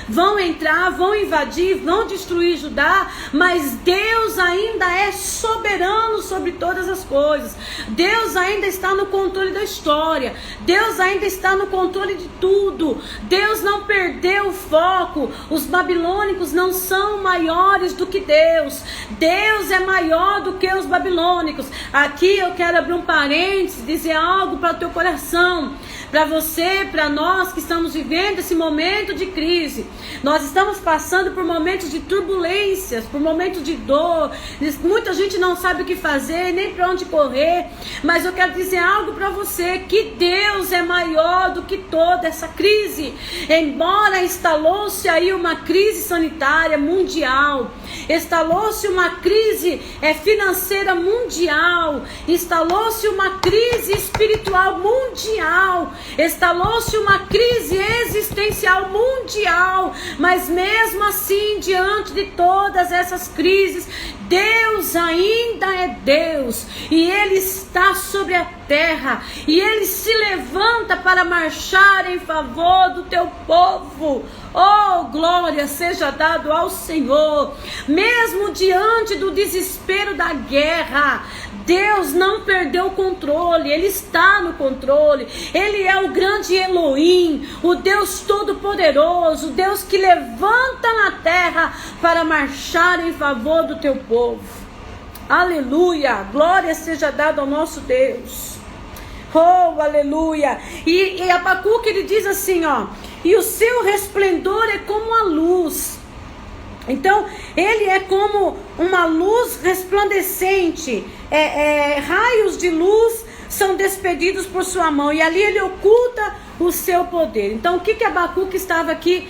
vão entrar, vão invadir, vão destruir Judá, mas Deus ainda é soberano sobre todas as coisas. Deus ainda está no controle da história. Deus ainda está no controle de tudo. Deus não perdeu o foco. Os babilônicos não são maiores do que Deus. Deus é maior do que os babilônicos. Aqui eu quero abrir um parênteses, dizer algo para o teu coração. para você, para nós que estamos vivendo esse momento de crise. Nós estamos passando por momentos de turbulências, por momentos de dor. Muita gente não sabe o que fazer, nem para onde correr. Mas eu quero dizer algo para você, que Deus é maior do que toda essa crise. Embora instalou-se aí uma crise sanitária mundial, instalou-se uma crise financeira mundial, instalou-se uma crise espiritual mundial, instalou-se uma crise existencial mundial, mas mesmo assim, diante de todas essas crises, Deus ainda é Deus, e Ele está sobre a terra, e Ele se levanta para marchar em favor do teu povo. Oh, glória seja dado ao Senhor. Mesmo diante do desespero da guerra, Deus não perdeu o controle, Ele está no controle. Ele é o grande Elohim, o Deus todo-poderoso, o Deus que levanta na terra para marchar em favor do teu povo. Aleluia, glória seja dada ao nosso Deus. Oh, aleluia. E Abacuque, ele diz assim, ó: e o seu resplendor é como a luz. Então, ele é como uma luz resplandecente. Raios de luz são despedidos por sua mão, e ali ele oculta o seu poder. Então, o que Abacuque estava aqui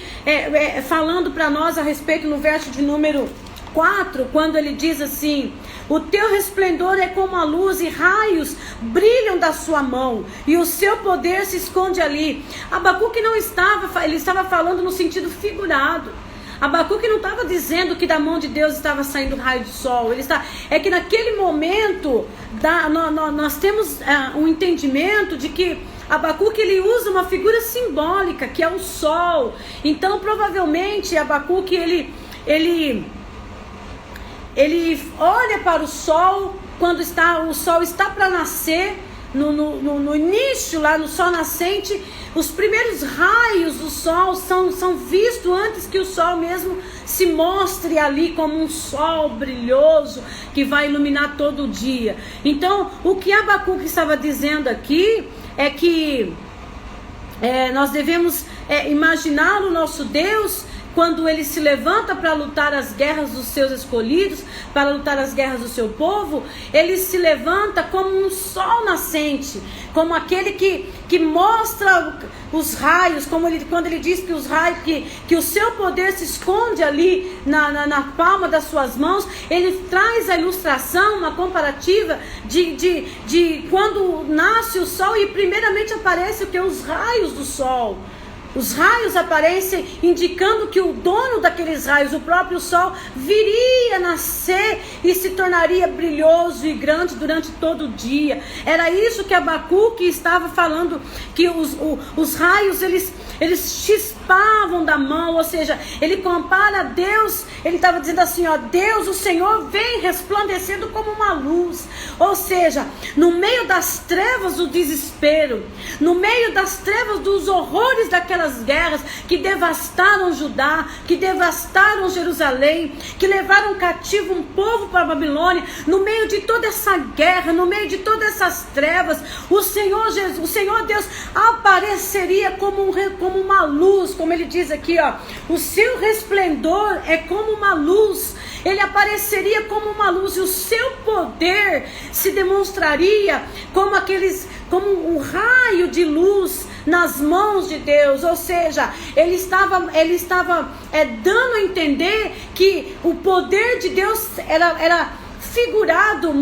falando para nós a respeito no verso de número 4, quando ele diz assim: o teu resplendor é como a luz, e raios brilham da sua mão, e o seu poder se esconde ali. Abacuque não estava, ele estava falando no sentido figurado. Abacuque não estava dizendo que da mão de Deus estava saindo raio de sol. É que naquele momento nós temos um entendimento de que Abacuque, ele usa uma figura simbólica, que é o sol. Então, provavelmente, Abacuque, ele olha para o sol quando o sol está para nascer, no início, lá no sol nascente. Os primeiros raios do sol são vistos antes que o sol mesmo se mostre ali como um sol brilhoso que vai iluminar todo o dia. Então, o que Abacuque estava dizendo aqui é que nós devemos imaginar o nosso Deus quando ele se levanta para lutar as guerras dos seus escolhidos, para lutar as guerras do seu povo. Ele se levanta como um sol nascente, como aquele que mostra os raios, quando ele diz que os raios, que o seu poder se esconde ali na palma das suas mãos. Ele traz a ilustração, uma comparativa de quando nasce o sol, e primeiramente aparece o que? Os raios do sol. Os raios aparecem indicando que o dono daqueles raios, o próprio sol, viria a nascer e se tornaria brilhoso e grande durante todo o dia. Era isso que Abacuque estava falando, que os raios, eles chispavam da mão. Ou seja, ele compara a Deus, ele estava dizendo assim, ó: Deus, o Senhor, vem resplandecendo como uma luz. Ou seja, no meio das trevas do desespero, no meio das trevas dos horrores daquelas guerras que devastaram Judá, que devastaram Jerusalém, que levaram cativo um povo para a Babilônia, no meio de toda essa guerra, no meio de todas essas trevas, o Senhor Deus apareceria como uma luz, como ele diz aqui, ó: o seu resplendor é como uma luz. Ele apareceria como uma luz, e o seu poder se demonstraria como um raio de luz nas mãos de Deus. Ou seja, ele estava dando a entender que o poder de Deus era figurado,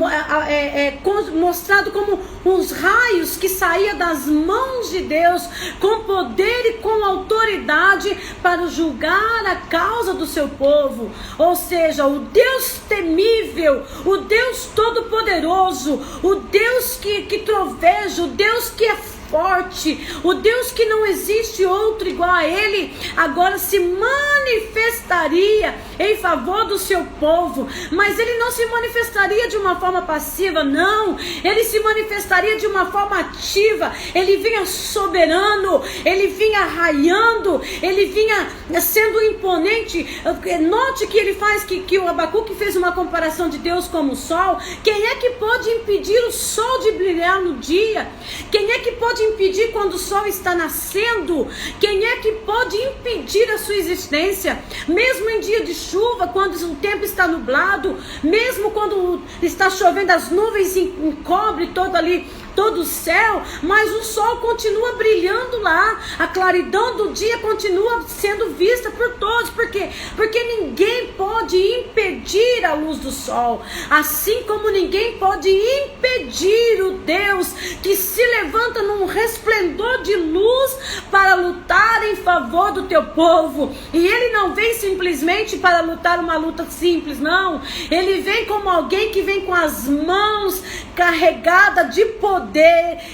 mostrado como os raios que saíam das mãos de Deus, com poder e com autoridade para julgar a causa do seu povo. Ou seja, o Deus temível, o Deus todo-poderoso, o Deus que troveja, o Deus que é forte, o Deus que não existe outro igual a Ele, agora se manifestaria em favor do seu povo, mas ele não se manifestaria de uma forma passiva, não, ele se manifestaria de uma forma ativa. Ele vinha soberano, ele vinha raiando, ele vinha sendo imponente. Note que ele faz que o Abacuque fez uma comparação de Deus como o sol. Quem é que pode impedir o sol de brilhar no dia? Quem é que pode impedir quando o sol está nascendo? Quem é que pode impedir a sua existência? Mesmo em dia de chuva, quando o tempo está nublado, mesmo quando está chovendo, as nuvens encobrem todo o céu, mas o sol continua brilhando lá, a claridão do dia continua sendo vista por todos. Por quê? Porque ninguém pode impedir a luz do sol, assim como ninguém pode impedir o Deus que se levanta num resplendor de luz para lutar em favor do teu povo. E ele não vem simplesmente para lutar uma luta simples, não, ele vem como alguém que vem com as mãos carregadas de poder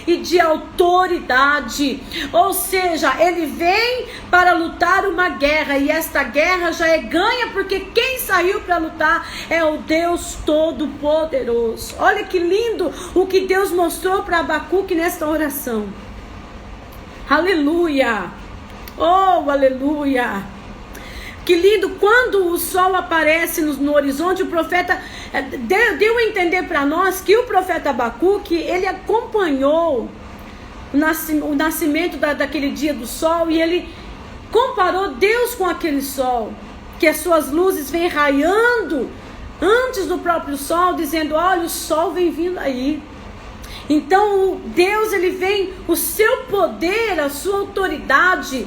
e de autoridade. Ou seja, ele vem para lutar uma guerra, e esta guerra já é ganha, porque quem saiu para lutar é o Deus Todo-Poderoso. Olha que lindo o que Deus mostrou para Abacuque nesta oração. Aleluia! Oh, aleluia! Que lindo, quando o sol aparece no horizonte, o profeta deu a entender para nós que o profeta Abacuque, ele acompanhou o nascimento daquele dia do sol, e ele comparou Deus com aquele sol, que as suas luzes vêm raiando antes do próprio sol, dizendo: olha, o sol vem vindo aí. Então Deus, ele vem, o seu poder, a sua autoridade,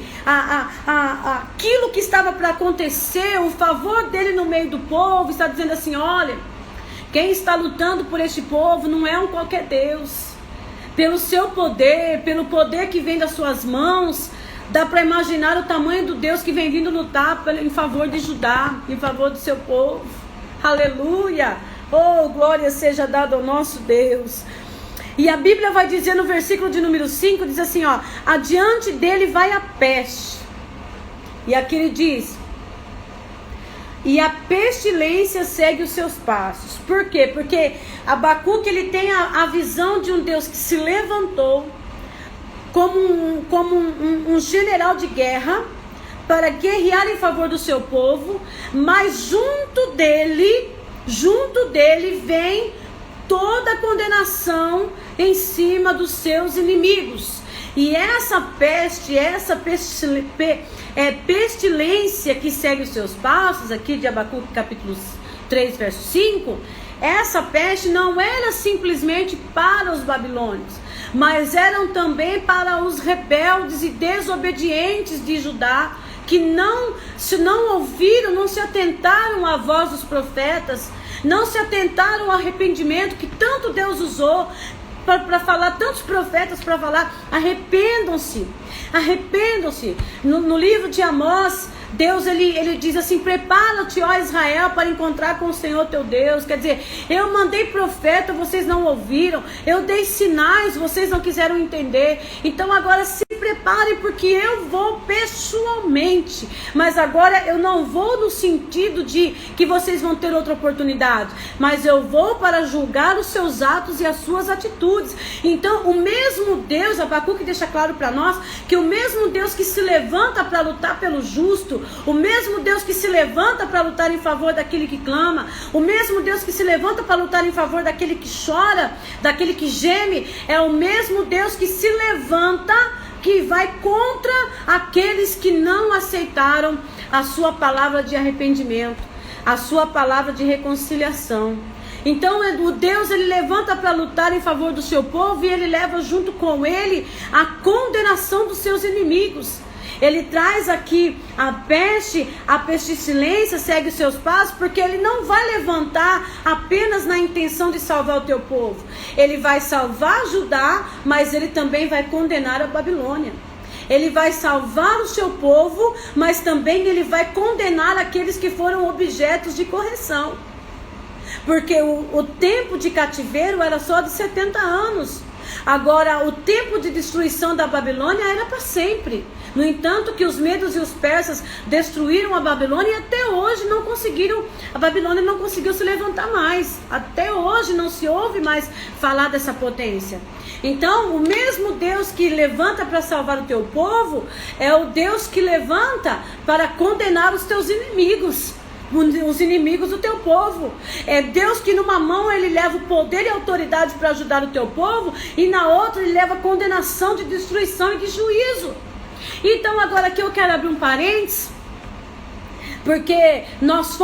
aquilo que estava para acontecer, o favor dele no meio do povo, está dizendo assim: olha, quem está lutando por este povo não é um qualquer Deus. Pelo seu poder, pelo poder que vem das suas mãos, dá para imaginar o tamanho do Deus que vem vindo lutar em favor de Judá, em favor do seu povo. Aleluia! Oh, glória seja dada ao nosso Deus. E a Bíblia vai dizer no versículo de número 5, diz assim, ó: adiante dele vai a peste. E aqui ele diz: e a pestilência segue os seus passos. Por quê? Porque Abacuque, ele tem a visão de um Deus que se levantou como um general de guerra para guerrear em favor do seu povo, mas junto dele vem toda a condenação em cima dos seus inimigos. E essa pestilência que segue os seus passos, aqui de Abacuque capítulo 3, verso 5, essa peste não era simplesmente para os babilônios, mas eram também para os rebeldes e desobedientes de Judá, que não ouviram, não se atentaram à voz dos profetas, não se atentaram ao arrependimento que tanto Deus usou para falar, tantos profetas para falar: arrependam-se, arrependam-se. No livro de Amós, Deus ele diz assim: prepara-te, ó Israel, para encontrar com o Senhor teu Deus. Quer dizer, eu mandei profeta, vocês não ouviram, eu dei sinais, vocês não quiseram entender. Então agora se preparem, porque eu vou pessoalmente. Mas agora eu não vou no sentido de que vocês vão ter outra oportunidade, mas eu vou para julgar os seus atos e as suas atitudes. Então o mesmo Deus, Abacuque deixa claro para nós que o mesmo Deus que se levanta para lutar pelo justo, o mesmo Deus que se levanta para lutar em favor daquele que clama, o mesmo Deus que se levanta para lutar em favor daquele que chora, daquele que geme, é o mesmo Deus que se levanta, que vai contra aqueles que não aceitaram a sua palavra de arrependimento, a sua palavra de reconciliação. Então o Deus, ele levanta para lutar em favor do seu povo, e ele leva junto com ele a condenação dos seus inimigos. Ele traz aqui a peste, a pestilência segue os seus passos, porque ele não vai levantar apenas na intenção de salvar o teu povo. Ele vai salvar Judá, mas ele também vai condenar a Babilônia. Ele vai salvar o seu povo, mas também ele vai condenar aqueles que foram objetos de correção. Porque o tempo de cativeiro era só de 70 anos. Agora, o tempo de destruição da Babilônia era para sempre. No entanto, que os medos e os persas destruíram a Babilônia e até hoje não conseguiram, a Babilônia não conseguiu se levantar mais. Até hoje não se ouve mais falar dessa potência. Então, o mesmo Deus que levanta para salvar o teu povo, é o Deus que levanta para condenar os teus inimigos. Os inimigos do teu povo. É Deus que numa mão ele leva o poder e a autoridade para ajudar o teu povo, e na outra ele leva a condenação de destruição e de juízo. Então agora aqui eu quero abrir um parênteses, porque nós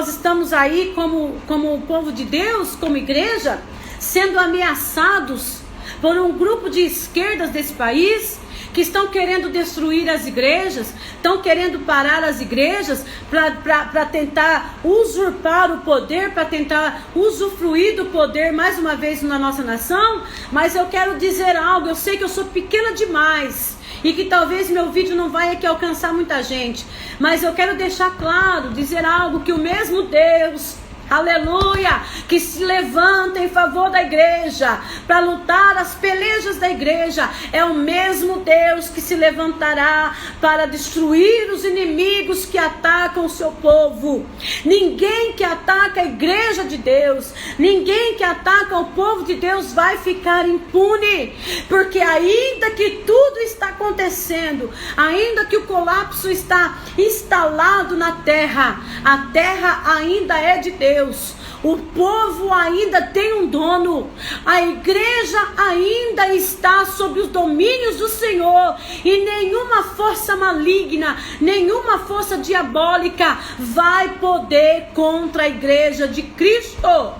estamos aí como o povo de Deus, como igreja, sendo ameaçados por um grupo de esquerdas desse país, que estão querendo destruir as igrejas, estão querendo parar as igrejas para tentar usurpar o poder, para tentar usufruir do poder mais uma vez na nossa nação. Mas eu quero dizer algo, eu sei que eu sou pequena demais e que talvez meu vídeo não vai aqui alcançar muita gente, mas eu quero deixar claro, dizer algo, que o mesmo Deus, aleluia, que se levanta em favor da igreja, para lutar as pelejas da igreja, é o mesmo Deus que se levantará para destruir os inimigos que atacam o seu povo. Ninguém que ataca a igreja de Deus, ninguém que ataca o povo de Deus vai ficar impune, porque ainda que tudo está acontecendo, ainda que o colapso está instalado na terra, a terra ainda é de Deus. O povo ainda tem um dono, a igreja ainda está sob os domínios do Senhor, e nenhuma força maligna, nenhuma força diabólica vai poder contra a igreja de Cristo.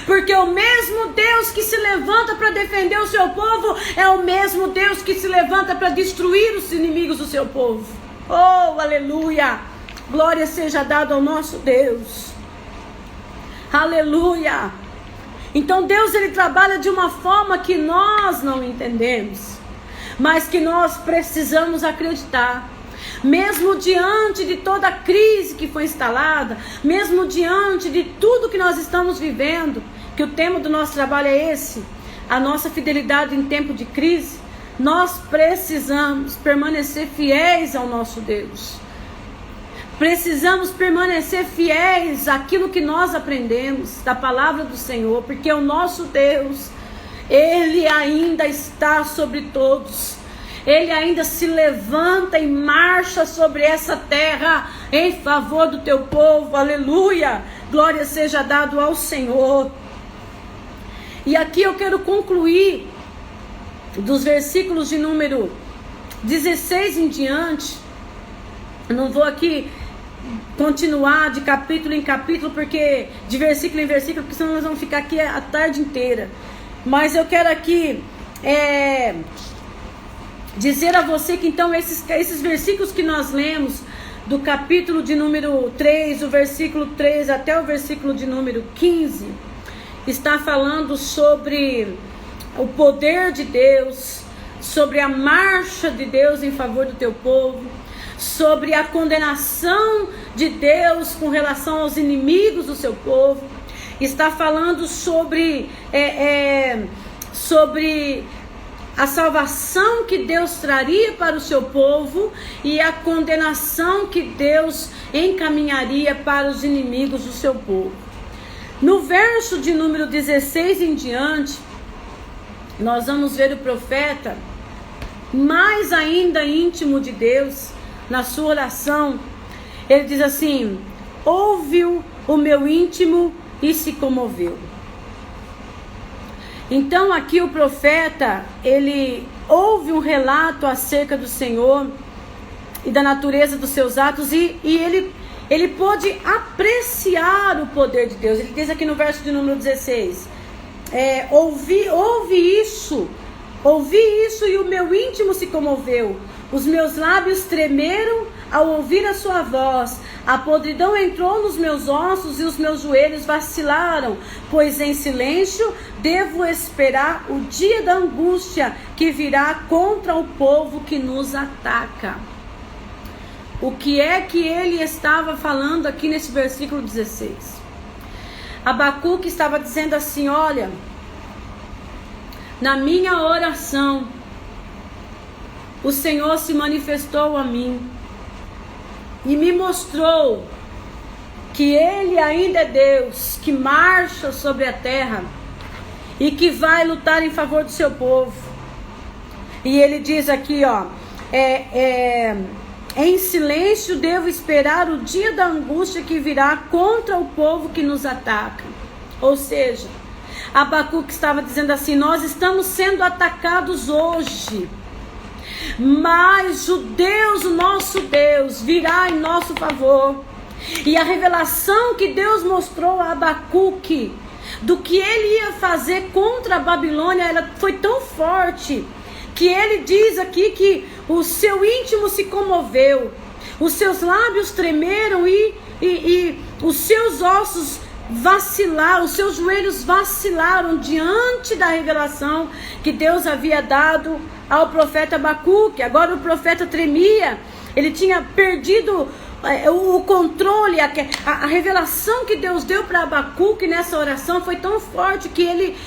Porque o mesmo Deus que se levanta para defender o seu povo é o mesmo Deus que se levanta para destruir os inimigos do seu povo. Oh, aleluia! Glória seja dada ao nosso Deus. Aleluia! Então Deus, ele trabalha de uma forma que nós não entendemos, mas que nós precisamos acreditar. Mesmo diante de toda a crise que foi instalada, mesmo diante de tudo que nós estamos vivendo, que o tema do nosso trabalho é esse, a nossa fidelidade em tempo de crise, nós precisamos permanecer fiéis ao nosso Deus. Precisamos permanecer fiéis àquilo que nós aprendemos da palavra do Senhor, porque o nosso Deus, ele ainda está sobre todos. Ele ainda se levanta e marcha sobre essa terra em favor do teu povo. Aleluia! Glória seja dado ao Senhor. E aqui eu quero concluir dos versículos de número 16 em diante. Eu não vou aqui continuar de capítulo em capítulo, porque de versículo em versículo, porque senão nós vamos ficar aqui a tarde inteira. Mas eu quero aqui dizer a você que então esses versículos que nós lemos, do capítulo de número 3, o versículo 3 até o versículo de número 15, está falando sobre o poder de Deus, sobre a marcha de Deus em favor do teu povo, sobre a condenação de Deus com relação aos inimigos do seu povo. Está falando sobre a salvação que Deus traria para o seu povo e a condenação que Deus encaminharia para os inimigos do seu povo. No verso de número 16 em diante, nós vamos ver o profeta mais ainda íntimo de Deus. Na sua oração, ele diz assim: ouviu o meu íntimo e se comoveu. Então aqui o profeta, ele ouve um relato acerca do Senhor e da natureza dos seus atos, e ele pôde apreciar o poder de Deus. Ele diz aqui no verso de número 16, ouvi isso e o meu íntimo se comoveu. Os meus lábios tremeram ao ouvir a sua voz. A podridão entrou nos meus ossos e os meus joelhos vacilaram, pois em silêncio devo esperar o dia da angústia que virá contra o povo que nos ataca. O que é que ele estava falando aqui nesse versículo 16? Abacuque estava dizendo assim: olha, na minha oração, o Senhor se manifestou a mim e me mostrou que Ele ainda é Deus, que marcha sobre a terra e que vai lutar em favor do seu povo. E ele diz aqui, ó, em silêncio devo esperar o dia da angústia que virá contra o povo que nos ataca. Ou seja, Abacuque estava dizendo assim: nós estamos sendo atacados hoje, mas o Deus, o nosso Deus, virá em nosso favor. E a revelação que Deus mostrou a Abacuque do que ele ia fazer contra a Babilônia, ela foi tão forte que ele diz aqui que o seu íntimo se comoveu, os seus lábios tremeram e os seus ossos vacilaram, os seus joelhos vacilaram diante da revelação que Deus havia dado ao profeta Abacuque. Agora o profeta tremia, ele tinha perdido o controle, a revelação que Deus deu para Abacuque nessa oração foi tão forte que ele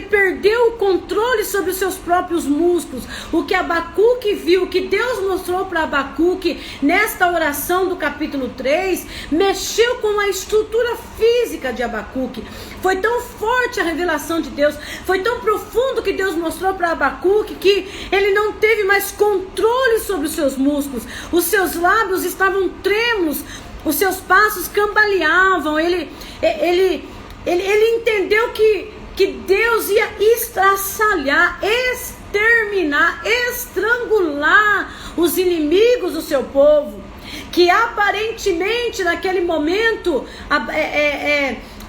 perdeu o controle sobre os seus próprios músculos. O que Abacuque viu, o que Deus mostrou para Abacuque nesta oração do capítulo 3, mexeu com a estrutura física de Abacuque. Foi tão forte a revelação de Deus, foi tão profundo que Deus mostrou para Abacuque que ele não teve mais controle sobre os seus músculos. Os seus lábios estavam trêmulos, os seus passos cambaleavam. Ele entendeu que Deus ia estraçalhar, exterminar, estrangular os inimigos do seu povo, que aparentemente naquele momento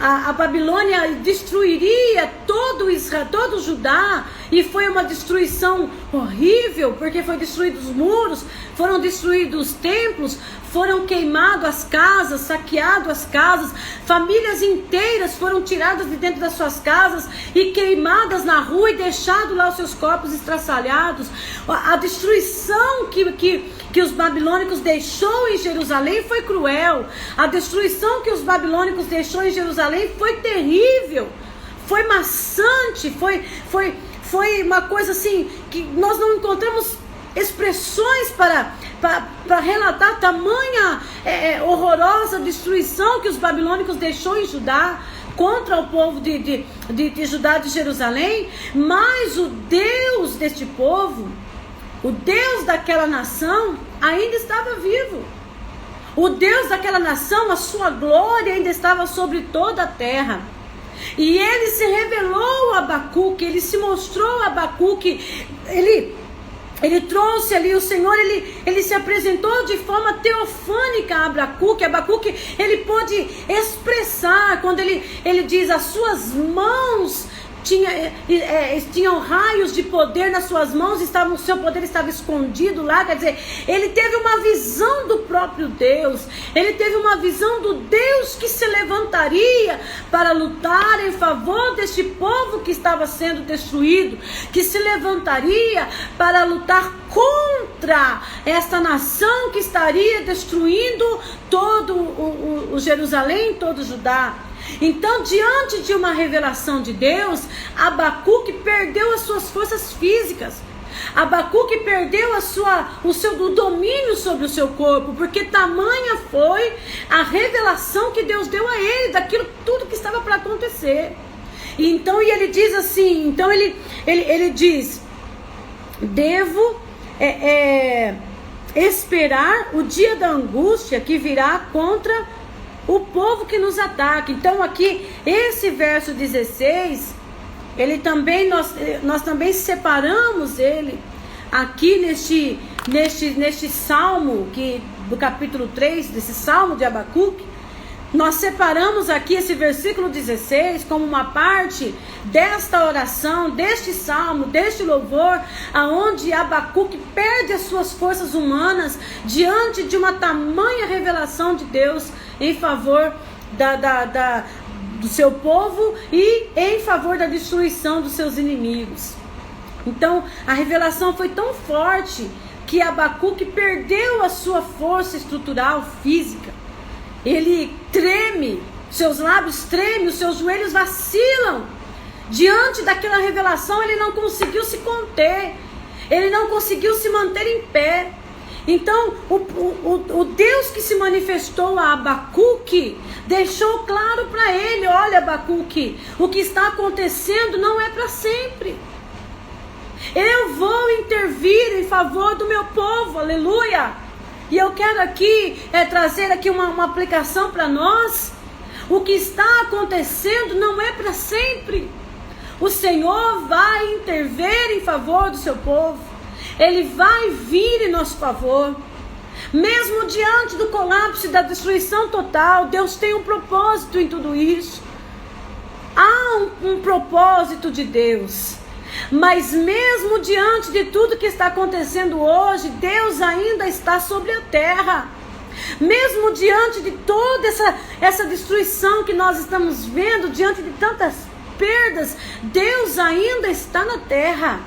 a Babilônia destruiria todo Israel, todo Judá, e foi uma destruição horrível, porque foi destruídos os muros, foram destruídos os templos, foram queimadas as casas, saqueadas as casas, famílias inteiras foram tiradas de dentro das suas casas e queimadas na rua e deixados lá os seus corpos estraçalhados. A destruição que os babilônicos deixou em Jerusalém foi cruel. A destruição que os babilônicos deixou em Jerusalém foi terrível, foi maçante, foi uma coisa assim que nós não encontramos expressões para relatar tamanha horrorosa destruição que os babilônicos deixou em Judá contra o povo de Judá, de Jerusalém. Mas o Deus deste povo, o Deus daquela nação ainda estava vivo. O Deus daquela nação, a sua glória ainda estava sobre toda a terra. E ele se revelou a Abacuque, ele se mostrou a Abacuque, ele trouxe ali, o Senhor, ele se apresentou de forma teofânica a Abacuque. Abacuque, ele pôde expressar, quando ele diz, as suas mãos tinham raios de poder nas suas mãos, o seu poder estava escondido lá. Quer dizer, ele teve uma visão do próprio Deus, ele teve uma visão do Deus que se levantaria para lutar em favor deste povo que estava sendo destruído, que se levantaria para lutar contra esta nação que estaria destruindo todo o Jerusalém, todo o Judá. Então, diante de uma revelação de Deus, Abacuque perdeu as suas forças físicas. Abacuque perdeu o domínio sobre o seu corpo, porque tamanha foi a revelação que Deus deu a ele, daquilo tudo que estava para acontecer. E então ele diz assim, então ele diz, devo esperar o dia da angústia que virá contra o povo que nos ataca. Então aqui, esse verso 16, ele também, nós também separamos ele aqui neste salmo do capítulo 3, desse salmo de Abacuque. Nós separamos aqui esse versículo 16 como uma parte desta oração, deste salmo, deste louvor, aonde Abacuque perde as suas forças humanas diante de uma tamanha revelação de Deus em favor do seu povo e em favor da destruição dos seus inimigos. Então, a revelação foi tão forte que Abacuque perdeu a sua força estrutural, física. Ele treme, seus lábios tremem, os seus joelhos vacilam. Diante daquela revelação, ele não conseguiu se conter. Ele não conseguiu se manter em pé. Então, o Deus que se manifestou a Abacuque deixou claro para ele: olha, Abacuque, o que está acontecendo não é para sempre. Eu vou intervir em favor do meu povo, aleluia. E eu quero aqui trazer aqui uma aplicação para nós. O que está acontecendo não é para sempre. O Senhor vai intervir em favor do seu povo. Ele vai vir em nosso favor. Mesmo diante do colapso e da destruição total, Deus tem um propósito em tudo isso. Há um propósito de Deus. Mas mesmo diante de tudo que está acontecendo hoje, Deus ainda está sobre a terra. Mesmo diante de toda essa destruição que nós estamos vendo, diante de tantas perdas, Deus ainda está na terra.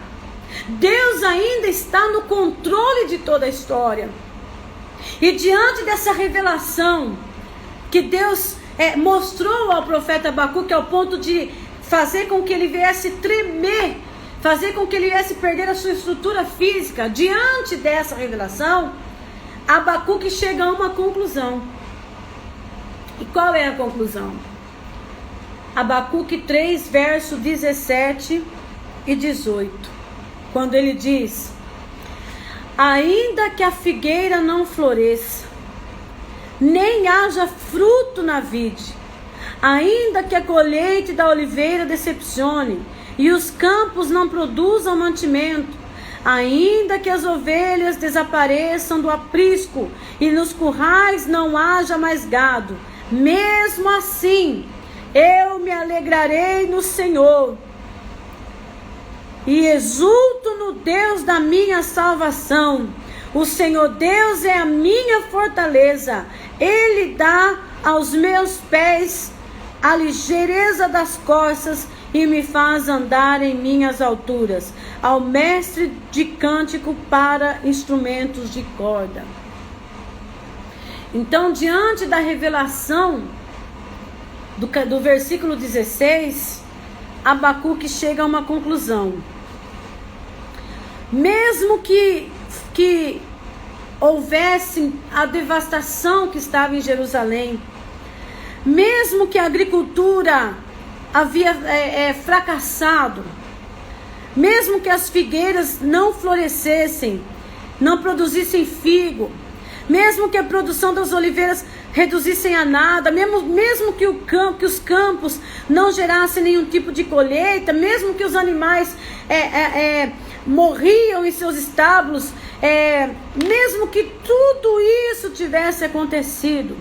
Deus ainda está no controle de toda a história. E diante dessa revelação que Deus mostrou ao profeta Abacuque, ao ponto de fazer com que ele viesse tremer, fazer com que ele viesse perder a sua estrutura física, diante dessa revelação, Abacuque chega a uma conclusão. E qual é a conclusão? Abacuque 3, verso 17 e 18. Quando ele diz: ainda que a figueira não floresça, nem haja fruto na vide, ainda que a colheita da oliveira decepcione, e os campos não produzam mantimento, ainda que as ovelhas desapareçam do aprisco, e nos currais não haja mais gado, mesmo assim eu me alegrarei no Senhor, e exulto no Deus da minha salvação. O Senhor Deus é a minha fortaleza. Ele dá aos meus pés a ligeireza das costas e me faz andar em minhas alturas. Ao mestre de cântico para instrumentos de corda. Então, diante da revelação do versículo 16, Abacuque chega a uma conclusão. Mesmo que houvesse a devastação que estava em Jerusalém, mesmo que a agricultura havia fracassado, mesmo que as figueiras não florescessem, não produzissem figo, mesmo que a produção das oliveiras reduzissem a nada, mesmo que os campos não gerassem nenhum tipo de colheita, mesmo que os animais morriam em seus estábulos, mesmo que tudo isso tivesse acontecido,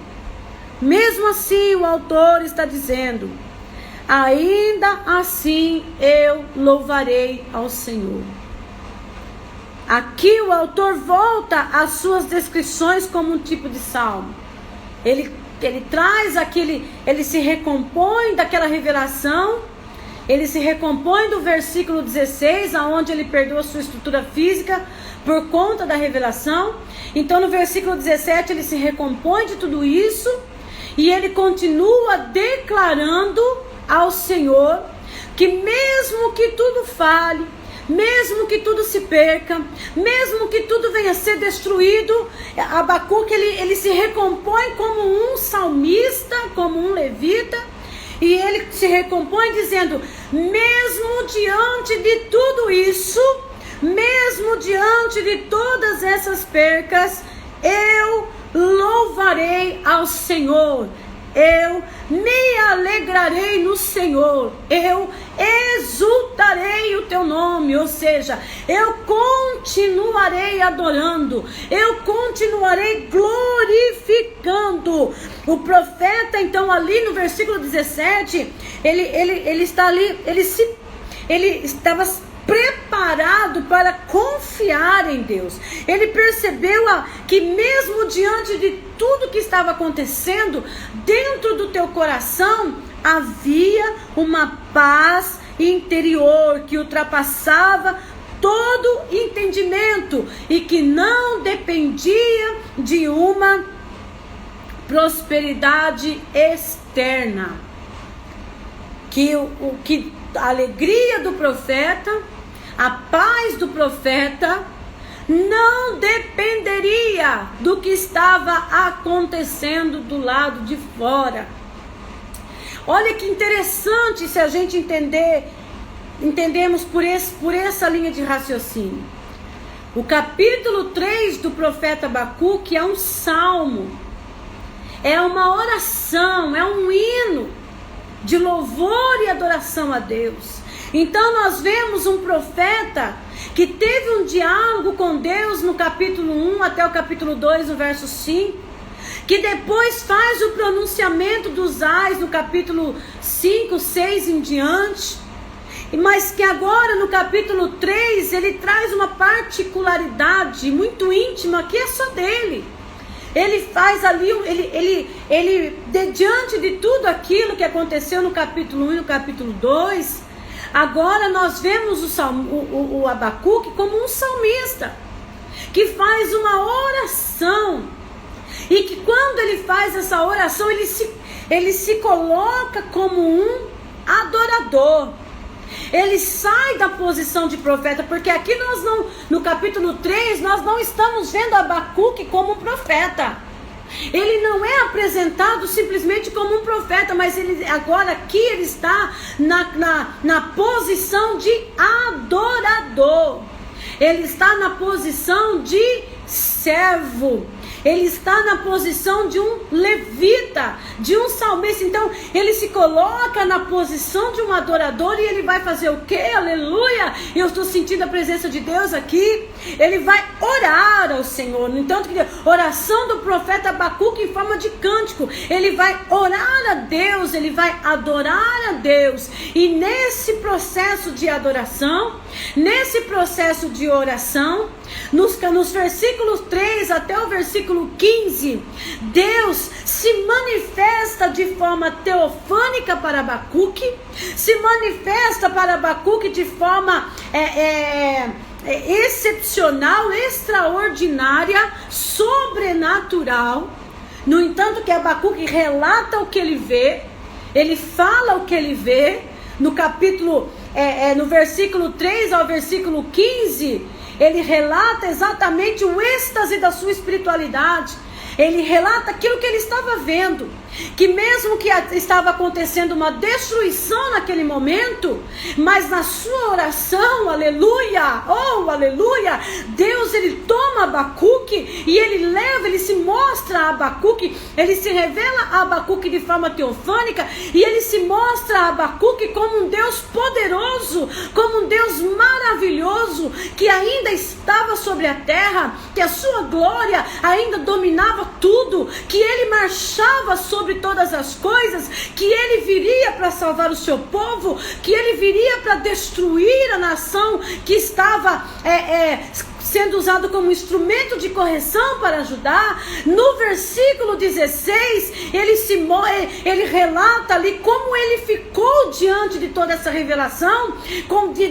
mesmo assim o autor está dizendo: ainda assim eu louvarei ao Senhor. Aqui o autor volta às suas descrições como um tipo de salmo. Ele traz aquele, ele se recompõe daquela revelação, ele se recompõe do versículo 16, aonde ele perdeu a sua estrutura física por conta da revelação. Então no versículo 17 ele se recompõe de tudo isso e ele continua declarando ao Senhor que mesmo que tudo fale, mesmo que tudo se perca, mesmo que tudo venha a ser destruído, Abacuque ele se recompõe como um salmista, como um levita, e ele se recompõe dizendo: mesmo diante de tudo isso, mesmo diante de todas essas percas, eu louvarei ao Senhor. Eu me alegrarei no Senhor, eu exultarei o teu nome, ou seja, eu continuarei adorando, eu continuarei glorificando. O profeta, então, ali no versículo 17, ele está ali, ele estava preparado para confiar em Deus. Ele percebeu que mesmo diante de tudo que estava acontecendo, dentro do teu coração havia uma paz interior que ultrapassava todo entendimento e que não dependia de uma prosperidade externa. Que a alegria do profeta, a paz do profeta não dependeria do que estava acontecendo do lado de fora. Olha que interessante se a gente entendemos por essa linha de raciocínio. O capítulo 3 do profeta Abacuque é um salmo, é uma oração, é um hino de louvor e adoração a Deus. Então nós vemos um profeta que teve um diálogo com Deus no capítulo 1 até o capítulo 2, no verso 5, que depois faz o pronunciamento dos ais no capítulo 5, 6 em diante, mas que agora no capítulo 3 ele traz uma particularidade muito íntima que é só dele. Ele faz ali, diante de tudo aquilo que aconteceu no capítulo 1 e no capítulo 2, agora nós vemos o Abacuque como um salmista, que faz uma oração, e que quando ele faz essa oração, ele se coloca como um adorador. Ele sai da posição de profeta, porque aqui no capítulo 3, nós não estamos vendo Abacuque como um profeta. Ele não é apresentado simplesmente como um profeta, mas agora aqui ele está na posição de adorador. Ele está na posição de servo. Ele está na posição de um levita, de um salmista. Então, ele se coloca na posição de um adorador e ele vai fazer o quê? Aleluia! Eu estou sentindo a presença de Deus aqui. Ele vai orar ao Senhor. No entanto, oração do profeta Abacuque em forma de cântico. Ele vai orar a Deus, ele vai adorar a Deus. E nesse processo de adoração, nesse processo de oração, nos versículos 3 até o versículo 15, Deus se manifesta de forma teofânica para Abacuque, se manifesta para Abacuque de forma excepcional, extraordinária, sobrenatural. No entanto, que Abacuque relata o que ele vê, ele fala o que ele vê. No capítulo, no versículo 3 ao versículo 15, ele relata exatamente o êxtase da sua espiritualidade. Ele relata aquilo que ele estava vendo, que mesmo que estava acontecendo uma destruição naquele momento, mas na sua oração, aleluia, oh aleluia, Deus ele toma Abacuque e ele se mostra a Abacuque, ele se revela a Abacuque de forma teofânica, e ele se mostra a Abacuque como um Deus poderoso, como um Deus maravilhoso, que ainda estava sobre a terra, que a sua glória ainda dominava tudo, que ele marchava sobre todas as coisas, que ele viria para salvar o seu povo, que ele viria para destruir a nação que estava sendo usado como instrumento de correção para Judá. No versículo 16, ele relata ali como ele ficou diante de toda essa revelação,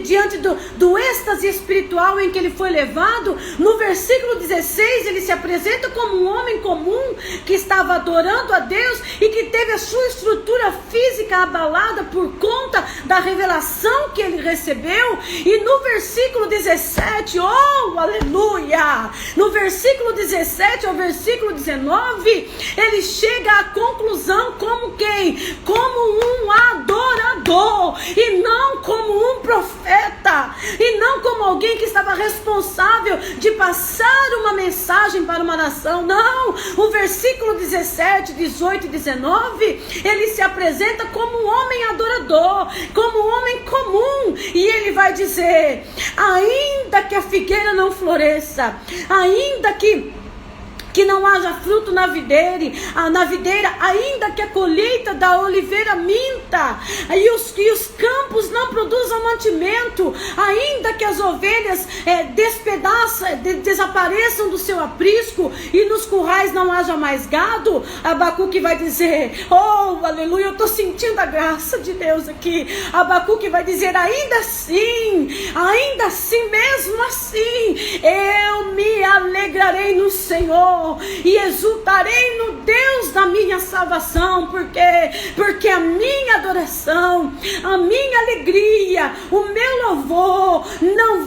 diante do êxtase espiritual em que ele foi levado. No versículo 16, ele se apresenta como um homem comum que estava adorando a Deus e que teve a sua estrutura física abalada por conta da revelação que ele recebeu. E no versículo 17, oh aleluia, no versículo 17 ao versículo 19, ele chega à conclusão como quem? Como um adorador, e não como um profeta, e não como alguém que estava responsável de passar uma mensagem para uma nação. Não, o versículo 17, 18 e 19, ele se apresenta como um homem adorador, como um homem comum, e ele vai dizer: ainda que a figueira não floresça, ainda que não haja fruto na videira, ainda que a colheita da oliveira minta, e os campos não produzam mantimento, ainda que as ovelhas desapareçam do seu aprisco e nos currais não haja mais gado, Abacuque vai dizer: oh aleluia, eu estou sentindo a graça de Deus aqui. Abacuque vai dizer: ainda assim, mesmo assim, eu me alegrarei no Senhor e exultarei no Deus da minha salvação, porque a minha adoração, a minha alegria, o meu louvor não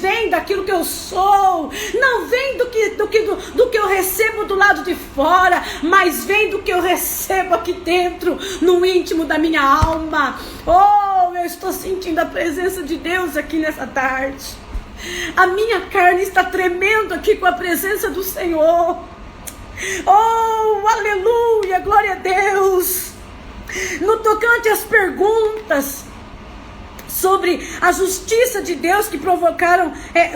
vem daquilo que eu sou, não vem do que eu recebo do lado de fora, mas vem do que eu recebo aqui dentro, no íntimo da minha alma. Oh, eu estou sentindo a presença de Deus aqui nessa tarde. A minha carne está tremendo aqui com a presença do Senhor. Oh, aleluia, glória a Deus. No tocante às perguntas sobre a justiça de Deus que provocaram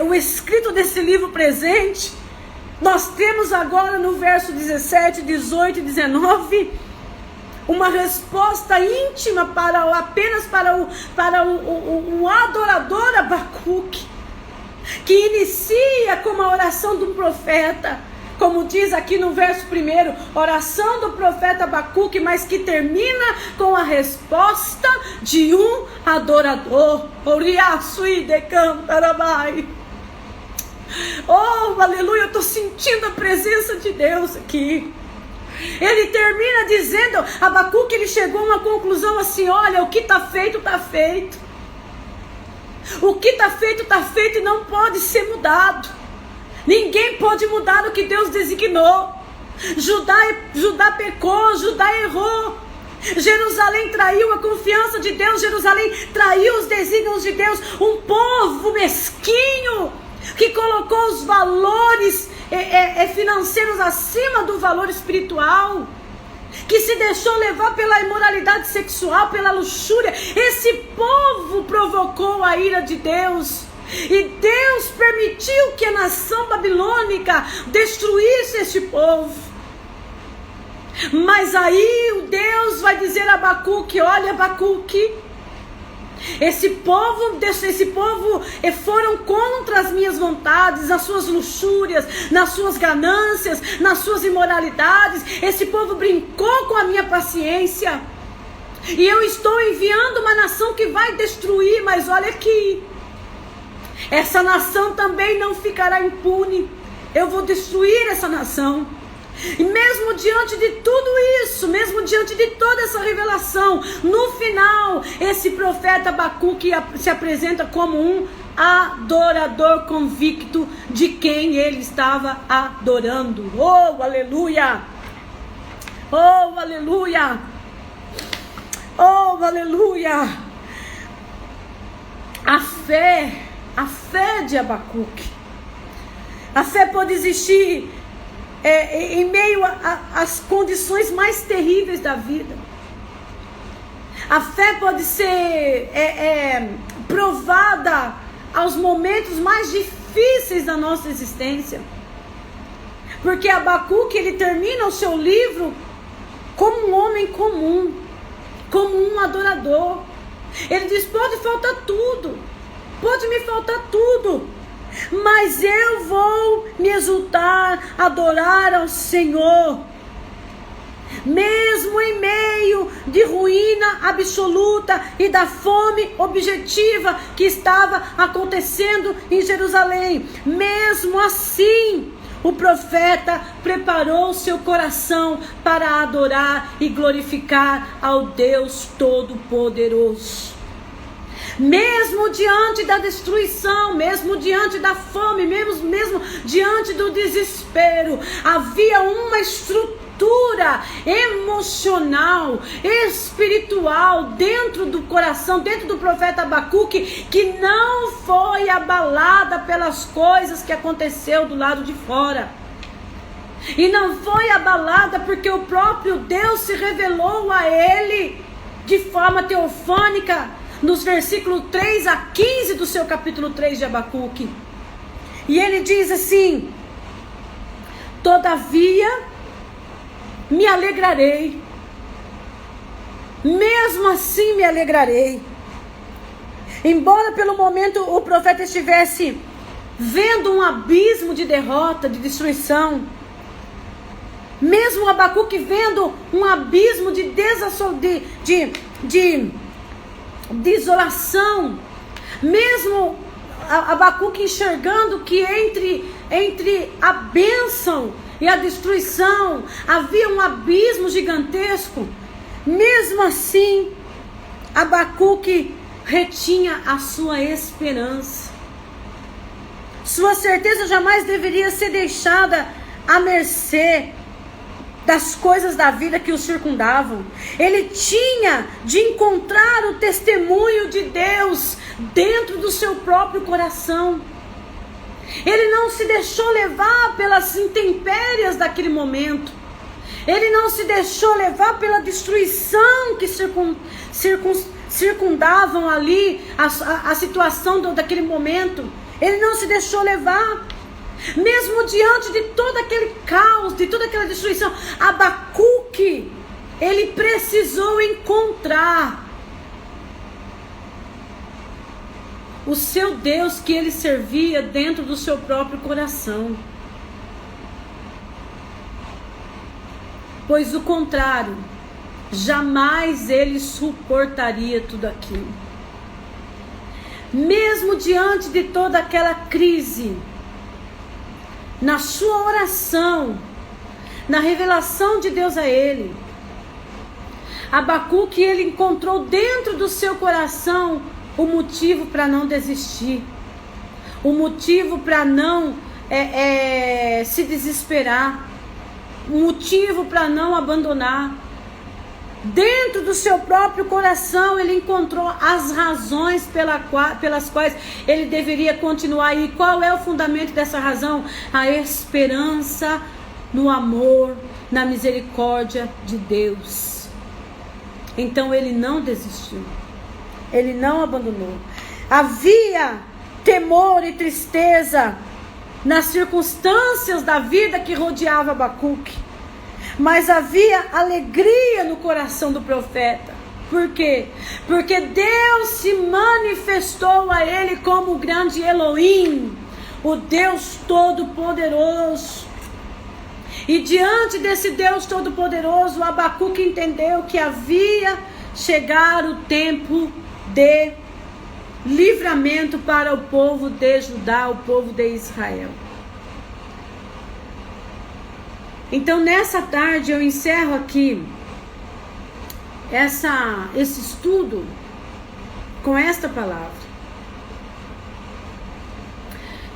o escrito desse livro presente, nós temos agora no verso 17, 18 e 19 uma resposta íntima apenas para o adorador Abacuque, que inicia com a oração do profeta, como diz aqui no verso 1, oração do profeta Abacuque, mas que termina com a resposta de um adorador. Oh, aleluia, eu estou sentindo a presença de Deus aqui. Ele termina dizendo, Abacuque, ele chegou a uma conclusão assim: olha, o que está feito, está feito. O que está feito e não pode ser mudado. Ninguém pode mudar o que Deus designou. Judá pecou, Judá errou. Jerusalém traiu a confiança de Deus, Jerusalém traiu os desígnios de Deus. Um povo mesquinho que colocou os valores financeiros acima do valor espiritual, que se deixou levar pela imoralidade sexual, pela luxúria. Esse povo provocou a ira de Deus. E Deus permitiu que a nação babilônica destruísse este povo. Mas aí o Deus vai dizer a Abacuque: olha, Abacuque, esse povo foram contra as minhas vontades, as suas luxúrias, nas suas ganâncias, nas suas imoralidades. Esse povo brincou com a minha paciência. E eu estou enviando uma nação que vai destruir, mas olha aqui, essa nação também não ficará impune. Eu vou destruir essa nação. E mesmo diante de tudo isso, mesmo diante de toda essa revelação, no final, esse profeta Abacuque se apresenta como um adorador convicto de quem ele estava adorando. Oh, aleluia! Oh, aleluia! Oh, aleluia! A fé de Abacuque. A fé pode existir em meio às condições mais terríveis da vida. A fé pode ser provada aos momentos mais difíceis da nossa existência. Porque Abacuque, ele termina o seu livro como um homem comum, como um adorador. Ele diz: pode faltar tudo, pode me faltar tudo, mas eu vou me exultar, adorar ao Senhor. Mesmo em meio de ruína absoluta e da fome objetiva que estava acontecendo em Jerusalém, mesmo assim, o profeta preparou seu coração para adorar e glorificar ao Deus Todo-Poderoso. Mesmo diante da destruição, mesmo diante da fome, mesmo diante do desespero, havia uma estrutura emocional, espiritual dentro do coração, dentro do profeta Abacuque, que não foi abalada pelas coisas que aconteceu do lado de fora. E não foi abalada porque o próprio Deus se revelou a ele de forma teofânica, nos versículos 3 a 15 do seu capítulo 3 de Abacuque. E ele diz assim: todavia me alegrarei, mesmo assim me alegrarei. Embora pelo momento o profeta estivesse vendo um abismo de derrota, de destruição, mesmo Abacuque vendo um abismo de isolação, mesmo Abacuque enxergando que entre a bênção e a destruição havia um abismo gigantesco, mesmo assim Abacuque retinha a sua esperança. Sua certeza jamais deveria ser deixada à mercê das coisas da vida que o circundavam. Ele tinha de encontrar o testemunho de Deus dentro do seu próprio coração. Ele não se deixou levar pelas intempéries daquele momento. Ele não se deixou levar pela destruição que circundavam ali a situação daquele momento. Ele não se deixou levar. Mesmo diante de todo aquele caos, de toda aquela destruição, Abacuque, ele precisou encontrar o seu Deus que ele servia dentro do seu próprio coração. Pois o contrário, jamais ele suportaria tudo aquilo. Mesmo diante de toda aquela crise, na sua oração, na revelação de Deus a ele, Abacuque, ele encontrou dentro do seu coração o motivo para não desistir, o motivo para não se desesperar, o motivo para não abandonar. Dentro do seu próprio coração, ele encontrou as razões pelas quais ele deveria continuar. E qual é o fundamento dessa razão? A esperança no amor, na misericórdia de Deus. Então ele não desistiu, ele não abandonou. Havia temor e tristeza nas circunstâncias da vida que rodeava Abacuque. Mas havia alegria no coração do profeta. Por quê? Porque Deus se manifestou a ele como o grande Elohim, o Deus Todo-Poderoso. E diante desse Deus Todo-Poderoso, Abacuque entendeu que havia chegado o tempo de livramento para o povo de Judá, o povo de Israel. Então, nessa tarde, eu encerro aqui esse estudo com esta palavra.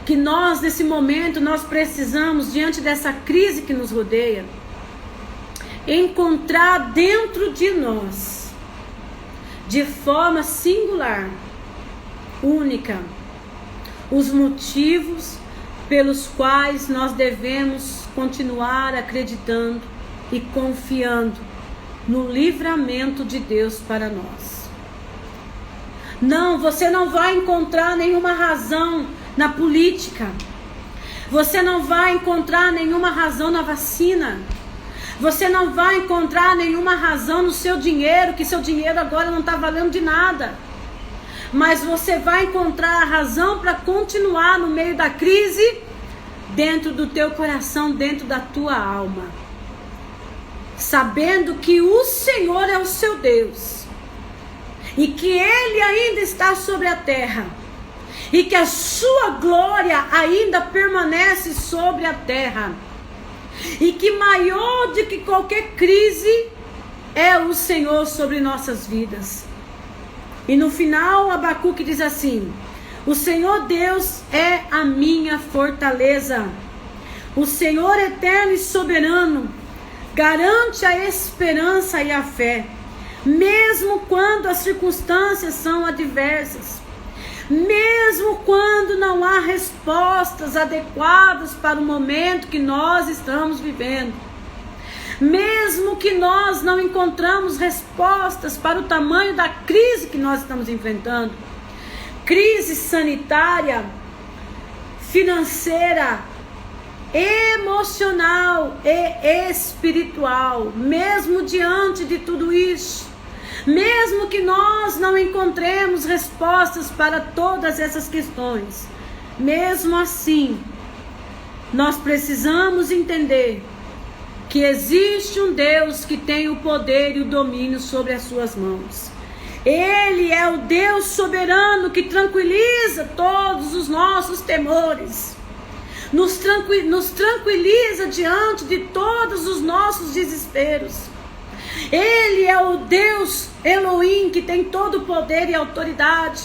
Que nós, nesse momento, nós precisamos, diante dessa crise que nos rodeia, encontrar dentro de nós, de forma singular, única, os motivos pelos quais nós devemos continuar acreditando e confiando no livramento de Deus para nós. Não, você não vai encontrar nenhuma razão na política. Você não vai encontrar nenhuma razão na vacina. Você não vai encontrar nenhuma razão no seu dinheiro, que seu dinheiro agora não está valendo de nada. Mas você vai encontrar a razão para continuar no meio da crise, dentro do teu coração, dentro da tua alma, sabendo que o Senhor é o seu Deus, e que Ele ainda está sobre a terra, e que a sua glória ainda permanece sobre a terra, e que maior do que qualquer crise é o Senhor sobre nossas vidas. E no final, Abacuque diz assim: o Senhor Deus é a minha fortaleza. O Senhor eterno e soberano garante a esperança e a fé, mesmo quando as circunstâncias são adversas, mesmo quando não há respostas adequadas para o momento que nós estamos vivendo. Mesmo que nós não encontramos respostas para o tamanho da crise que nós estamos enfrentando, crise sanitária, financeira, emocional e espiritual, mesmo diante de tudo isso, mesmo que nós não encontremos respostas para todas essas questões, mesmo assim, nós precisamos entender que existe um Deus que tem o poder e o domínio sobre as suas mãos. Ele é o Deus soberano que tranquiliza todos os nossos temores, nos tranquiliza diante de todos os nossos desesperos. Ele é o Deus Elohim que tem todo o poder e autoridade.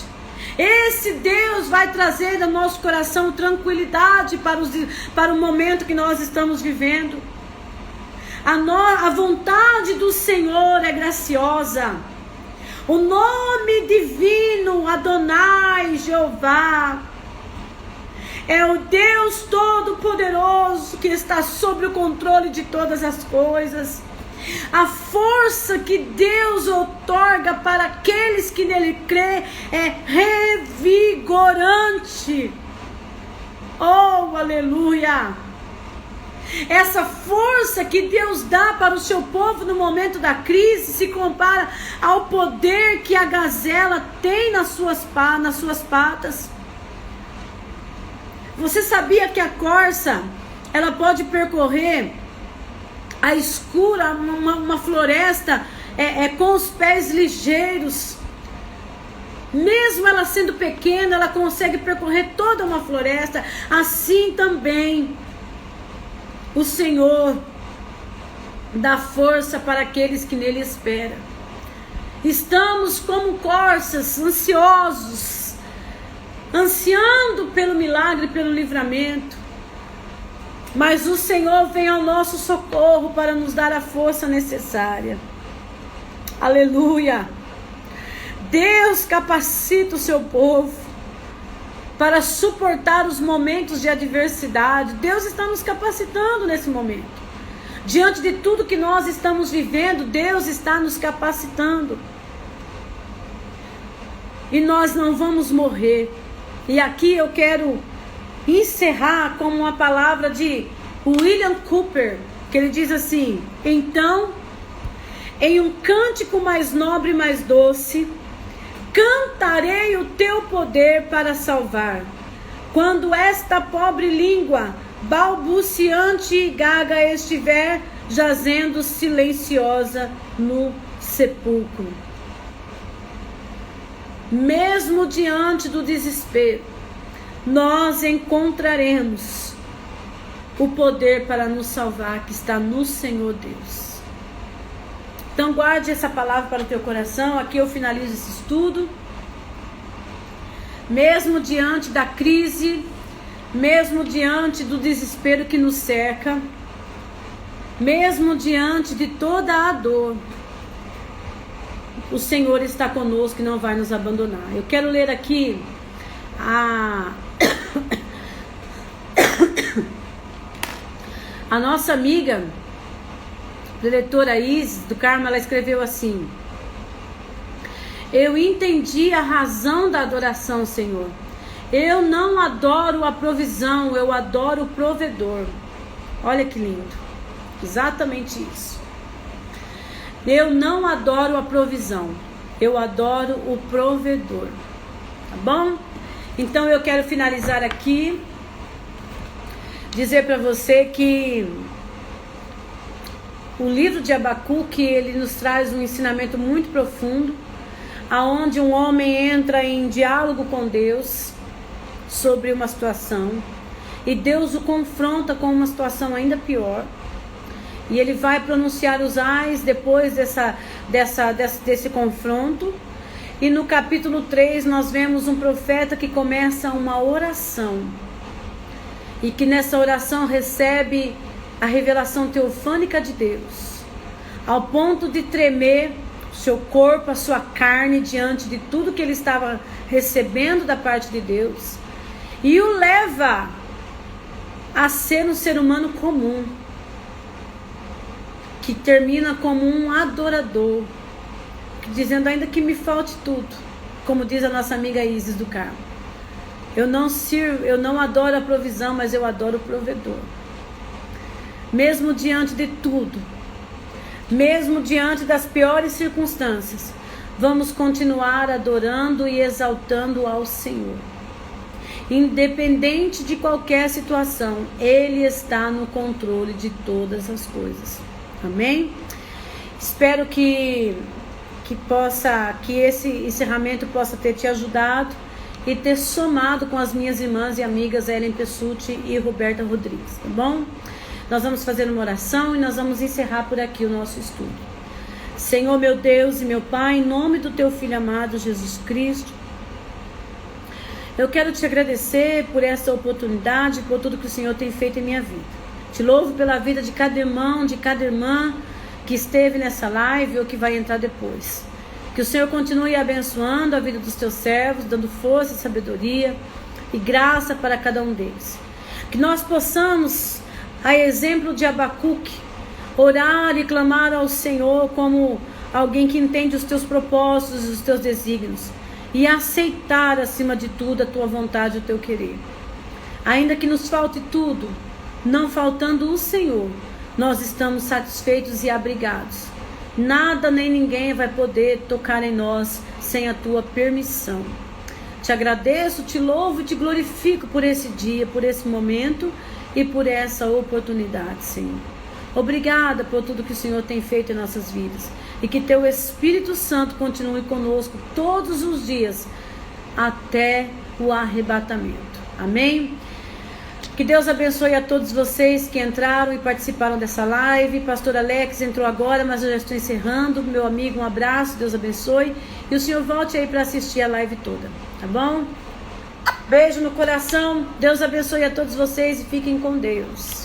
Esse Deus vai trazer ao nosso coração tranquilidade para o momento que nós estamos vivendo. A vontade do Senhor é graciosa. O nome divino Adonai Jeová é o Deus Todo-Poderoso que está sob o controle de todas as coisas. A força que Deus outorga para aqueles que nele crê é revigorante. Oh, aleluia! Essa força que Deus dá para o seu povo no momento da crise se compara ao poder que a gazela tem nas suas patas. Você sabia que a corça, ela pode percorrer a escura, uma floresta com os pés ligeiros? Mesmo ela sendo pequena, ela consegue percorrer toda uma floresta. Assim também o Senhor dá força para aqueles que nele esperam. Estamos como corças, ansiosos, ansiando pelo milagre, pelo livramento. Mas o Senhor vem ao nosso socorro para nos dar a força necessária. Aleluia! Deus capacita o seu povo para suportar os momentos de adversidade. Deus está nos capacitando nesse momento. Diante de tudo que nós estamos vivendo, Deus está nos capacitando. E nós não vamos morrer. E aqui eu quero encerrar com uma palavra de William Cooper, que ele diz assim: então, em um cântico mais nobre e mais doce, cantarei o teu poder para salvar. Quando esta pobre língua balbuciante e gaga estiver jazendo silenciosa no sepulcro. Mesmo diante do desespero, nós encontraremos o poder para nos salvar, que está no Senhor Deus. Então guarde essa palavra para o teu coração. Aqui eu finalizo esse estudo. Mesmo diante da crise, mesmo diante do desespero que nos cerca, mesmo diante de toda a dor, o Senhor está conosco e não vai nos abandonar. Eu quero ler aqui a nossa amiga diretora Isis do Carmo, ela escreveu assim: eu entendi a razão da adoração, Senhor. Eu não adoro a provisão, eu adoro o provedor. Olha que lindo. Exatamente isso. Eu não adoro a provisão, eu adoro o provedor. Tá bom? Então eu quero finalizar aqui, dizer para você que o livro de Abacuque, ele nos traz um ensinamento muito profundo, aonde um homem entra em diálogo com Deus sobre uma situação, e Deus o confronta com uma situação ainda pior, e ele vai pronunciar os ais depois desse confronto. E no capítulo 3 nós vemos um profeta que começa uma oração, e que nessa oração recebe a revelação teofânica de Deus, ao ponto de tremer seu corpo, a sua carne, diante de tudo que ele estava recebendo da parte de Deus, e o leva a ser um ser humano comum, que termina como um adorador, dizendo: ainda que me falte tudo, como diz a nossa amiga Isis do Carmo, eu não adoro a provisão, mas eu adoro o provedor. Mesmo diante de tudo, mesmo diante das piores circunstâncias, vamos continuar adorando e exaltando ao Senhor. Independente de qualquer situação, Ele está no controle de todas as coisas. Amém? Espero que esse encerramento possa ter te ajudado e ter somado com as minhas irmãs e amigas Ellen Pessutti e Roberta Rodrigues, tá bom? Nós vamos fazer uma oração e nós vamos encerrar por aqui o nosso estudo. Senhor, meu Deus e meu Pai, em nome do Teu Filho amado Jesus Cristo, Eu quero te agradecer por essa oportunidade, por tudo que o Senhor tem feito em minha vida. Te louvo pela vida de cada irmão, de cada irmã que esteve nessa live ou que vai entrar depois. Que o Senhor continue abençoando a vida dos teus servos, dando força e sabedoria e graça para cada um deles. Que nós possamos, a exemplo de Abacuque, orar e clamar ao Senhor como alguém que entende os teus propósitos e os teus desígnios e aceitar acima de tudo a tua vontade e o teu querer. Ainda que nos falte tudo, não faltando o Senhor, nós estamos satisfeitos e abrigados. Nada nem ninguém vai poder tocar em nós sem a tua permissão. Te agradeço, te louvo e te glorifico por esse dia, por esse momento e por essa oportunidade, Senhor. Obrigada por tudo que o Senhor tem feito em nossas vidas. E que teu Espírito Santo continue conosco todos os dias até o arrebatamento. Amém? Que Deus abençoe a todos vocês que entraram e participaram dessa live. Pastor Alex entrou agora, mas eu já estou encerrando. Meu amigo, um abraço, Deus abençoe. E o Senhor volte aí para assistir a live toda, tá bom? Beijo no coração, Deus abençoe a todos vocês e fiquem com Deus.